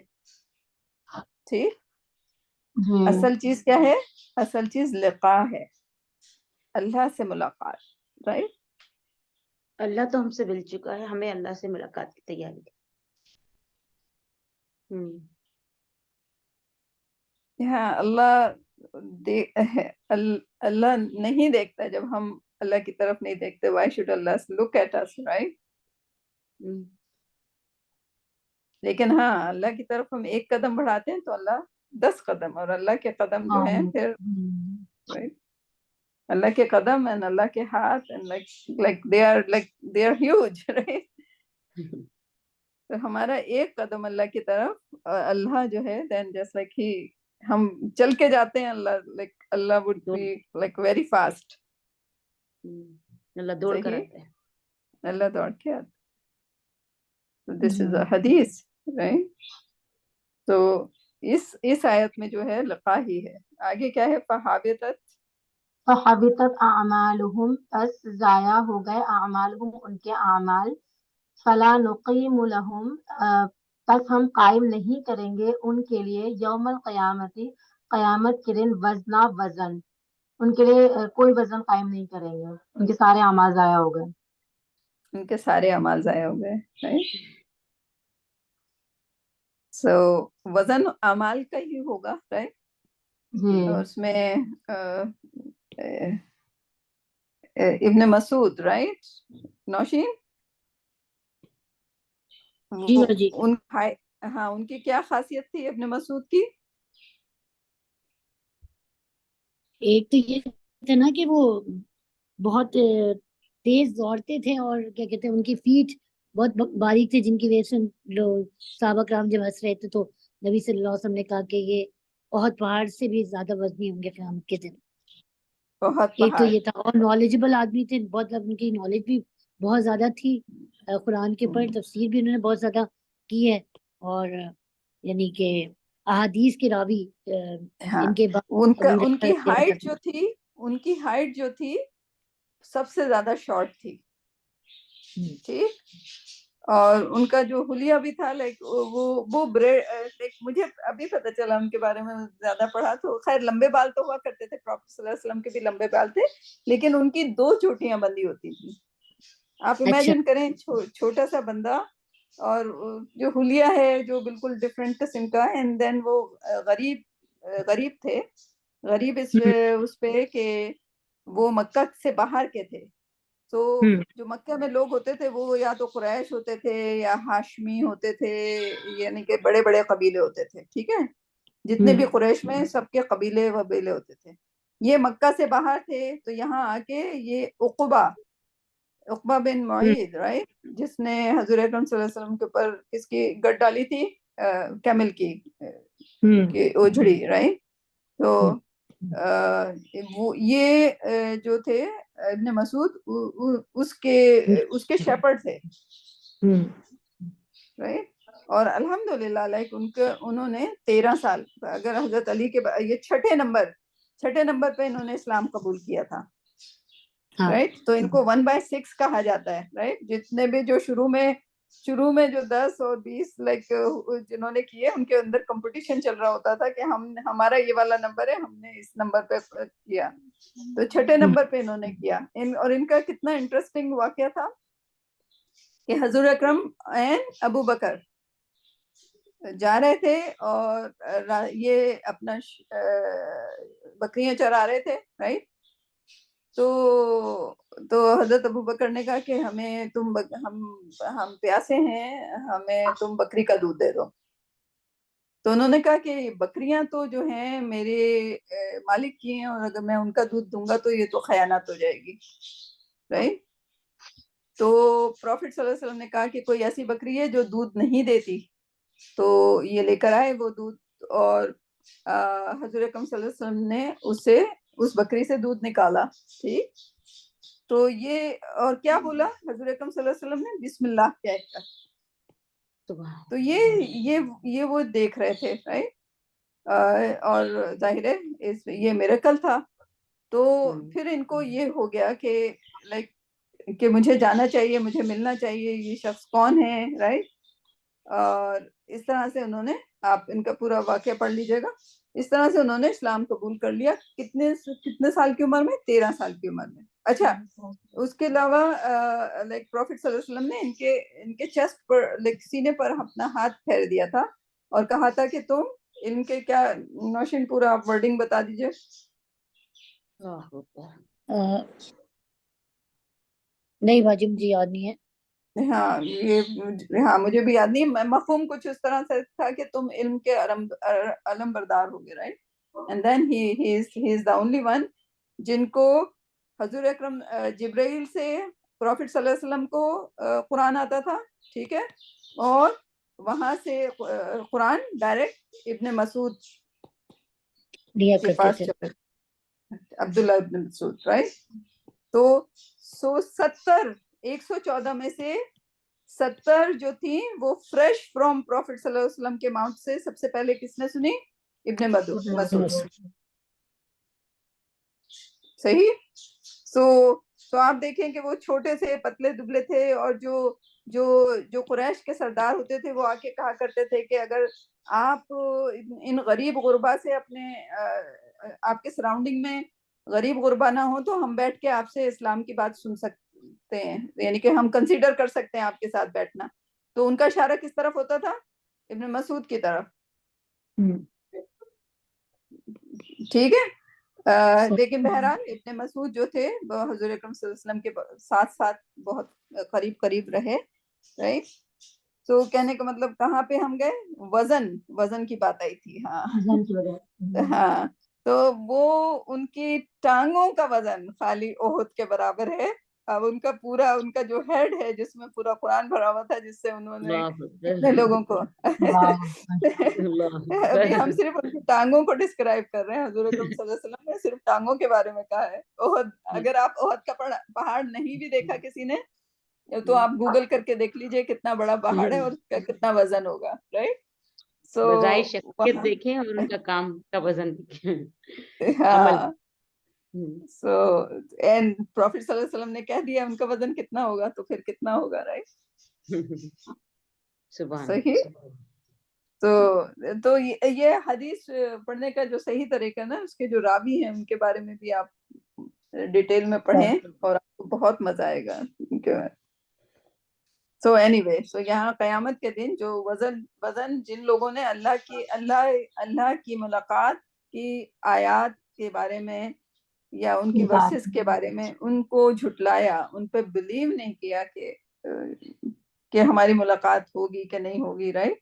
ٹھیک. اصل چیز کیا ہے؟ اصل چیز لقاء ہے، اللہ سے ملاقات، رائٹ. اللہ تو ہم سے مل چکا ہے، ہمیں اللہ سے ملاقات کی تیاری ہے. ہاں اللہ نہیں دیکھتا جب ہم اللہ کی طرف نہیں دیکھتے. why should Allah look at us, right. لیکن ہاں اللہ کی طرف ہم ایک قدم بڑھاتے ہیں تو اللہ 10 قدم، اور اللہ کے قدم جو ہیں پھر، right. اللہ کے قدم and اللہ کے ہاتھ and like they are huge, right? تو ہمارا ایک قدم اللہ کی طرف اللہ جو ہے then just like ہم چل کے جاتے ہیں اللہ would be like very fast. اللہ دوڑ کر صحیح؟ آتا ہے. اللہ دوڑ کے آتا. So this is a hadith, right? تو اس آیت میں جو ہے لقا ہی ہے. آگے کیا ہے؟ فحابطت فحبطت اعمالهم، پس ضائع ہو گئے اعمالهم ان کے اعمال. فلا نقیم لهم، پس ہم قائم نہیں کریں گے ان کے لیے یوم القیامتی، قیامت کے دن وزنا وزن، ان کے لیے کوئی وزن قائم نہیں کریں گے، ان کے سارے اعمال ضائع ہو گئے. ان کے سارے اعمال ضائع ہو گئے، right? So وزن اعمال کا ہی ہوگا، right؟ جی اور اس میں ابن مسعود، رائٹ نوشین؟ جی جی. ہاں ان کی کیا خاصیت تھی ابن مسعود کی؟ ایک تو یہ تھا نا کہ وہ بہت تیز دوڑتے تھے، اور کیا کہتے ہیں ان کی فیٹ بہت باریک تھے، جن کی وجہ سے لوگ صحابہ کرام جب ہنس رہے تھے تو نبی صلی اللہ علیہ وسلم نے کہا کہ یہ بہت پہاڑ سے بھی زیادہ وزنی ہوں گے قیامت کے دن. بہت ایک تو پہاڑ. یہ تھا، اور نالجبل آدمی تھے، بہت ان کی نالج بھی بہت زیادہ تھی قرآن کے اوپر، تفسیر بھی انہوں نے بہت زیادہ کی ہے، اور یعنی کہ احادیث کے راوی ہاں ان کے ان کی ہائٹ جو تھی سب سے زیادہ شارٹ تھی، ٹھیک. اور ان کا جو حلیہ بھی تھا وہ مجھے ابھی پتہ چلا ان کے بارے میں زیادہ پڑھا تو خیر لمبے بال تو ہوا کرتے تھے، پراپٹ صلی اللہ علیہ وسلم کے بھی لمبے بال تھے، لیکن ان کی 2 چوٹیاں بندی ہوتی تھی. آپ امیجن کریں چھوٹا سا بندہ اور جو حلیہ ہے جو بالکل ڈفرینٹ قسم کا، اینڈ دین وہ غریب تھے، غریب اس پہ کہ وہ مکہ سے باہر کے تھے. تو جو مکہ میں لوگ ہوتے تھے وہ یا تو قریش ہوتے تھے یا ہاشمی ہوتے تھے، یعنی کہ بڑے بڑے قبیلے ہوتے تھے، ٹھیک ہے. جتنے بھی قریش میں سب کے قبیلے وبیلے ہوتے تھے. یہ مکہ سے باہر تھے، تو یہاں آ کے یہ عقبہ بن معید، رائٹ، جس نے حضور اکرم صلی اللہ علیہ وسلم کے اوپر کس کی گٹ ڈالی تھی؟ کیمل کی اوجھڑی، رائٹ. تو وہ یہ جو تھے ابن مسعود اس کے شیپرڈ تھے، رائٹ. اور الحمدللہ لائک انہوں نے 13 سال، اگر حضرت علی کے یہ چھٹے نمبر پہ انہوں نے اسلام قبول کیا تھا، رائٹ. تو ان کو 1/6 کہا جاتا ہے، رائٹ. جتنے بھی جو شروع میں جو 10 اور 20 لائک جنہوں نے کیے، ان کے اندر کمپٹیشن چل رہا ہوتا تھا کہ ہمارا یہ والا نمبر ہے، ہم نے اس نمبر پہ کیا. تو چھٹے نمبر پہ انہوں نے کیا. اور ان کا کتنا انٹرسٹنگ واقعہ تھا کہ حضور اکرم اینڈ ابو بکر جا رہے تھے اور یہ اپنا بکریاں چرا رہے تھے، رائٹ. تو حضرت ابو بکر نے کہا کہ ہم پیاسے ہیں، ہمیں تم بکری کا دودھ دے دو. تو انہوں نے کہا کہ بکریاں تو جو ہیں میرے مالک کی ہیں، اور اگر میں ان کا دودھ دوں گا تو یہ تو خیانت ہو جائے گی، رائٹ. تو پروفٹ صلی اللہ علیہ وسلم نے کہا کہ کوئی ایسی بکری ہے جو دودھ نہیں دیتی، تو یہ لے کر آئے وہ دودھ. اور حضور اکرم صلی اللہ علیہ وسلم نے اس بکری سے دودھ نکالا، ٹھیک. تو یہ اور کیا بولا حضور اکرم صلی اللہ علیہ وسلم نے؟ بسم اللہ کہہ کر. تو یہ وہ دیکھ رہے تھے، رائٹ. اور ظاہر ہے یہ میریکل تھا. تو پھر ان کو یہ ہو گیا کہ لائک کہ مجھے جانا چاہیے، مجھے ملنا چاہیے، یہ شخص کون ہے، رائٹ. اور اس طرح سے انہوں نے، آپ ان کا پورا واقعہ پڑھ لیجئے گا، اس طرح سے انہوں نے اسلام قبول کر لیا. کتنے سال کی عمر میں؟ 13 سال کی عمر میں. اچھا، اس کے علاوہ لائک پروفٹ صلی اللہ علیہ وسلم نے ان کے چیسٹ پر لائک سینے پر اپنا ہاتھ پھیر دیا تھا اور کہا تھا کہ تم ان کے کیا، نوشین پورا آپ ورڈنگ بتا دیجئے. نہیں واجب مجھے یاد نہیں ہے. ہاں مجھے بھی یاد نہیں. مفہوم کچھ اس طرح سے تھا کہ تم علم کے علم بردار ہوگے، right. And then he is the only one جن کو حضور اکرم جبرائیل سے پروفٹ صلی اللہ علیہ وسلم کو قرآن آتا تھا، ٹھیک ہے، اور وہاں سے قرآن ڈائریکٹ ابن مسعود لیا کے کرتے پاس تھے. چلا، عبداللہ ابن مسعود، رائٹ. تو 114 میں سے 70 جو تھی وہ فریش فرام پروفٹ صلی اللہ علیہ وسلم کے ماؤتھ سے سب سے پہلے کس نے سنی؟ ابن مسعود. صحیح. تو آپ دیکھیں کہ وہ چھوٹے سے پتلے دبلے تھے، اور جو قریش کے سردار ہوتے تھے وہ آ کے کہا کرتے تھے کہ اگر آپ ان غریب غربا سے اپنے آپ کے سراؤنڈنگ میں غریب غربا نہ ہو تو ہم بیٹھ کے آپ سے اسلام کی بات سن سکتے ہیں، یعنی کہ ہم کنسیڈر کر سکتے ہیں آپ کے ساتھ بیٹھنا. تو ان کا اشارہ کس طرف ہوتا تھا؟ ابن مسعود کی طرف. ٹھیک ہے. لیکن بہرحال ابن مسعود جو تھے وہ حضور اکرم صلی اللہ علیہ وسلم کے ساتھ بہت قریب رہے، رائٹ. تو کہنے کا مطلب کہاں پہ ہم گئے؟ وزن کی بات آئی تھی. ہاں تو وہ ان کی ٹانگوں کا وزن خالی احد کے برابر ہے. اب ان کا جو ہیڈ ہے جس میں پورا قرآن بھرا ہوا تھا، جس سے انہوں نے اتنے لوگوں کو ابھی ہم صرف ان کی ٹانگوں کو ڈسکرائب کر رہے ہیں. حضور اکرم صلی اللہ علیہ وسلم نے صرف ٹانگوں کے بارے میں کہا ہے. احد، اگر آپ احد کا پہاڑ نہیں بھی دیکھا کسی نے تو آپ گوگل کر کے دیکھ لیجئے کتنا بڑا پہاڑ ہے اور اس کا کتنا وزن ہوگا، رائٹ. بظاہر شخصیت دیکھیں اور ان کا کام کا وزن دیکھیں. ہاں. سو اینڈ پروفٹ صلی اللہ علیہ وسلم نے کہہ دیا ان کا وزن کتنا ہوگا، تو پھر کتنا ہوگا، رائٹ. صحیح. تو یہ حدیث پڑھنے کا جو صحیح طریقہ نا، اس کے جو راوی ہیں ان کے بارے میں بھی آپ ڈیٹیل میں پڑھیں اور آپ کو بہت مزہ آئے گا. سو اینی وے، سو یہاں قیامت کے دن جو وزن جن لوگوں نے اللہ کی ملاقات کی آیات کے بارے میں یا ان کی ورسز کے بارے میں ان کو جھٹلایا، ان پہ بلیو نہیں کیا کہ ہماری ملاقات ہوگی کہ نہیں ہوگی، رائٹ.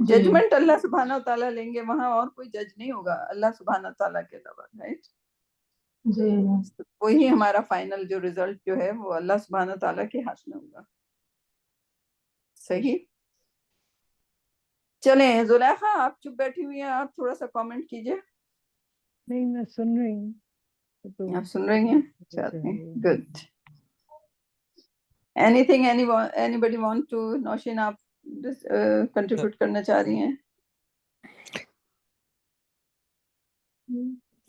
ججمنٹ اللہ سبحانہ تعالیٰ لیں گے، وہاں اور کوئی جج نہیں ہوگا اللہ سبحانہ تعالیٰ کے علاوہ، رائٹ. وہی ہمارا فائنل جو ریزلٹ جو ہے وہ اللہ سبحانہ تعالیٰ کے ہاتھ میں ہوگا. صحیح. چلیں زلیخا، آپ چپ بیٹھی ہوئی ہیں، آپ تھوڑا سا کامنٹ کیجئے. نہیں، میں سن رہی ہوں. آپ سن رہی ہیں؟ چلیں، good. Anything anybody want to, Nausheen آپ کنٹریبیوٹ کرنا چاہ رہی ہیں؟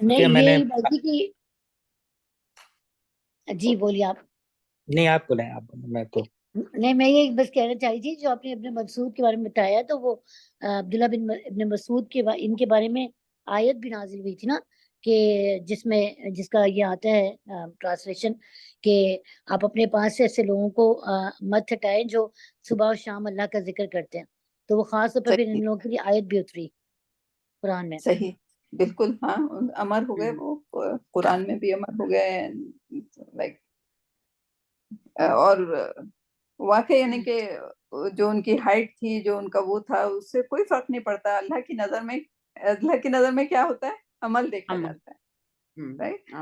نہیں، یہ بلکہ کہ جی بولیے آپ. نہیں آپ بولیں، میں تو نہیں، میں یہ بس کہنا چاہی تھی جو آپ نے ابن مسعود کے بارے میں بتایا، تو وہ عبداللہ بن ابن مسعود کے ان کے بارے میں آیت بھی نازل ہوئی تھی نا، کہ جس کا یہ آتا ہے ٹرانسلیشن کہ آپ اپنے پاس سے ایسے لوگوں کو مت ہٹائیں جو صبح اور شام اللہ کا ذکر کرتے ہیں. تو وہ خاص طور پر پھر ان لوگوں کے لیے آیت بھی اتری قرآن میں. صحیح، بالکل. ہاں، امر ہو گئے، وہ قرآن میں بھی امر ہو گئے. لائک اور واقعی یعنی کہ جو ان کی ہائٹ تھی، جو ان کا وہ تھا، اس سے کوئی فرق نہیں پڑتا. اللہ کی نظر میں کیا ہوتا ہے؟ عمل دیکھا جاتا ہے، رائٹ.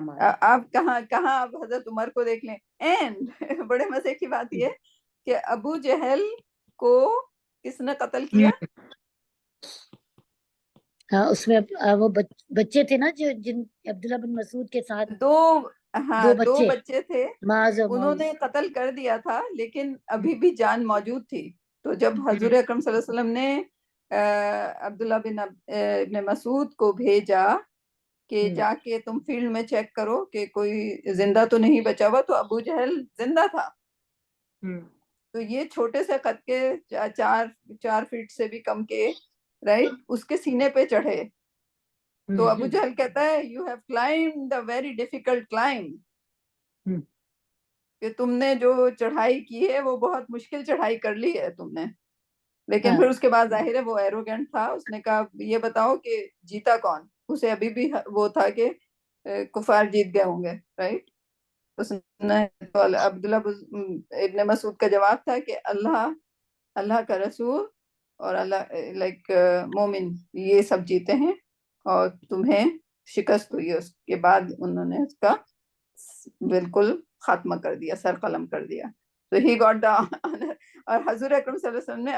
آپ کہاں آپ حضرت عمر کو دیکھ لیں. اینڈ بڑے مزے کی بات یہ کہ ابو جہل کو کس نے قتل کیا؟ ہاں، اس میں وہ بچے تھے نا جن عبداللہ بن مسعود کے ساتھ دو بچے تھے، انہوں نے قتل کر دیا تھا، لیکن ابھی بھی جان موجود تھی. تو جب حضور اکرم صلی اللہ علیہ وسلم نے عبداللہ بن ابن مسعود کو بھیجا کہ جا کے تم فیلڈ میں چیک کرو کہ کوئی زندہ تو نہیں بچا ہوا، تو ابو جہل زندہ تھا. تو یہ چھوٹے سے قد کے 4 فٹ سے بھی کم کے، رائٹ، اس کے سینے پہ چڑھے. تو ابو جہل کہتا ہے you have climbed a very difficult climb, کہ تم نے جو چڑھائی کی ہے وہ بہت مشکل چڑھائی کر لی ہے تم نے. لیکن پھر اس کے بعد ظاہر ہے وہ ایروگینٹ تھا، اس نے کہا یہ بتاؤ کہ جیتا کون. اسے ابھی بھی وہ تھا کہ کفار جیت گئے ہوں گے، رائٹ. اس نے عبداللہ ابن مسعود کا جواب تھا کہ اللہ کا رسول اور اللہ لائک مومن یہ سب جیتے ہیں اور تمہیں شکست ہوئی ہے. اس کے بعد انہوں نے اس کا بالکل خاتمہ کر دیا, سر قلم کر دیا. تو ہی گاٹ دا آنر. اور حضور اکرم صلی اللہ علیہ وسلم نے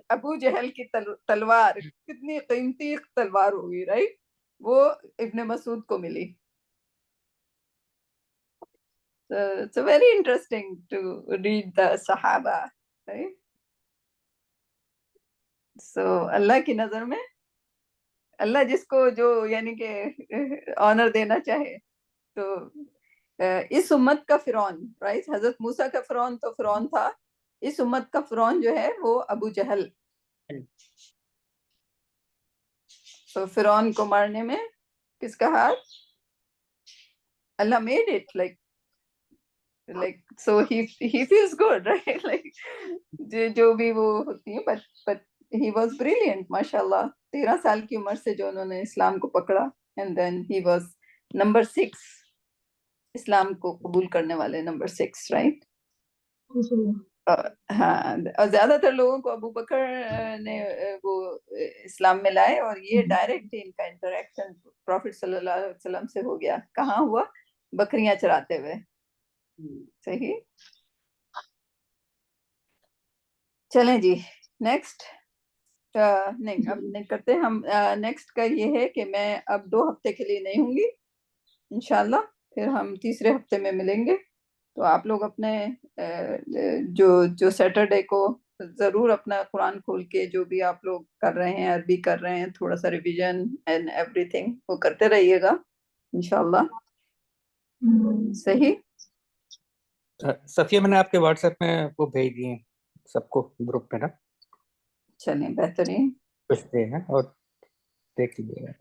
ابو جہل کی تلوار, کتنی قیمتی تلوار ہوگی, رائٹ, وہ ابن مسعود کو ملی. It's very interesting to read the Sahaba, right? So اللہ کی نظر میں اللہ جس کو جو یعنی کہ آنر دینا چاہے, تو اس امت کا فرعون, رائٹ, حضرت موسیٰ کا فرعون تو فرعون تھا, اس امت کا فرعون جو ہے وہ ابو جہل. تو فرعون کو مارنے میں کس کا ہاتھ؟ اللہ made it like so he feels good, right? Like جو بھی وہ ہوتی ہیں, but he was brilliant, ماشاءاللہ. 13 سال کی عمر سے جو انہوں نے اسلام کو پکڑا, and then he was number 6, اسلام کو قبول کرنے والے نمبر 6, رائٹ. ہاں, اور زیادہ تر لوگوں کو ابو بکر نے وہ اسلام میں لائے, اور یہ ڈائریکٹ ان کا انٹریکشن پروفٹ صلی اللہ علیہ وسلم سے ہو گیا. کہاں ہوا؟ بکریاں چراتے ہوئے. صحیح. چلیں جی, نیکسٹ. نہیں, اب نہیں کرتے ہم. نیکسٹ کا یہ ہے کہ میں اب 2 ہفتے کے لیے نہیں ہوں گی انشاءاللہ, پھر ہم تیسرے ہفتے میں ملیں گے. تو آپ لوگ اپنے جو سیٹرڈے کو ضرور اپنا قرآن کھول کے جو بھی آپ لوگ کر رہے ہیں, عربی کر رہے ہیں, تھوڑا سا ریویژن اینڈ ایوری تھنگ وہ کرتے رہیے گا انشاءاللہ. صحیح. صفیہ, میں نے آپ کے واٹس ایپ میں وہ بھیج دیے سب کو گروپ میں نا. چلیں, بہترین. کچھ دے ہیں اور دیکھ لیجیے گا.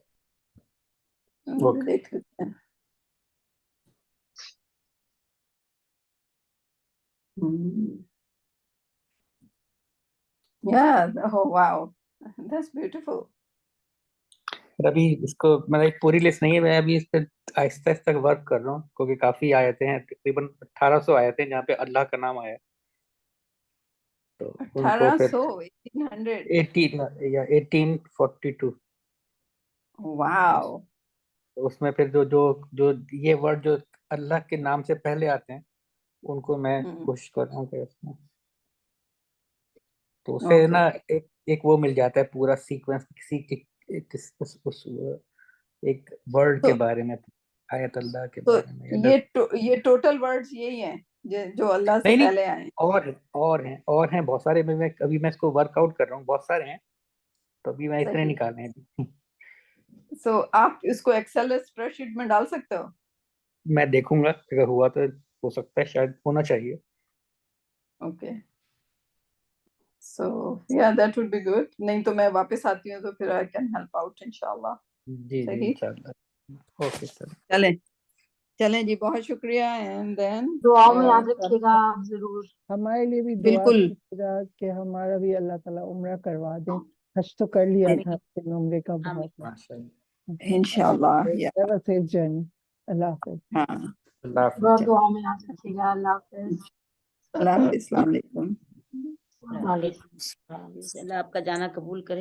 دیکھ لیتے ہیں. Yeah, oh wow, that's beautiful. ابھی اس کو میں ایک پوری لسٹ نہیں ہے, میں ابھی اس پہ آہستہ آہستہ ورک کر رہا ہوں, کیونکہ کافی آیتیں ہیں, تقریباً 1800 آیتیں جہاں پہ اللہ کا نام آیا ہے. تو ان کو پھر 1800 1842. واو. اس میں پھر جو یہ ورڈ جو اللہ کے نام سے پہلے آتے ہیں ان کو میں کوشش کر رہا ہوں کہ اس میں تو اسے نا ایک وہ مل جاتا ہے پورا سیکوینس کسی ایک ورڈ کے بارے میں, آیت اللہ کے بارے میں. یہ ٹوٹل ورڈز یہی ہیں جو اللہ سے پہلے آئے ہیں؟ اور ہیں بہت سارے. ابھی میں اس کو ورک آؤٹ کر رہا ہوں, بہت سارے ہیں, تو ابھی میں اتنے نکالے ہیں. سو آپ اس کو ایکسل اسپریڈ شیٹ میں ڈال سکتے ہو؟ میں دیکھوں گا, اگر ہوا تو ہو سکتا ہے, شاید ہونا چاہیے. اوکے, سو یا دیٹ وڈ بی گڈ. نہیں تو میں واپس آتی ہوں تو پھر آئی کین ہیلپ آؤٹ انشاءاللہ. جی انشاءاللہ. Okay sir. چلیں جی, بہت شکریہ. اینڈ دین دعاؤں میں یاد رکھیے گا ضرور. ہمارے لیے بھی دعا بالکل کیجیے گا کہ ہمارا بھی اللہ تعالیٰ عمرہ کروا دے. حج تو کر لیا تھا, عمرے کا بہت انشاءاللہ. Safe journey. اللہ حافظ. ہاں, اللہ حافظ. بہت دعاؤں میں یاد رکھیے گا. اللہ حافظ. اللہ حافظ. السلام علیکم. وعلیکم السلام. اللہ آپ کا جانا قبول کرے.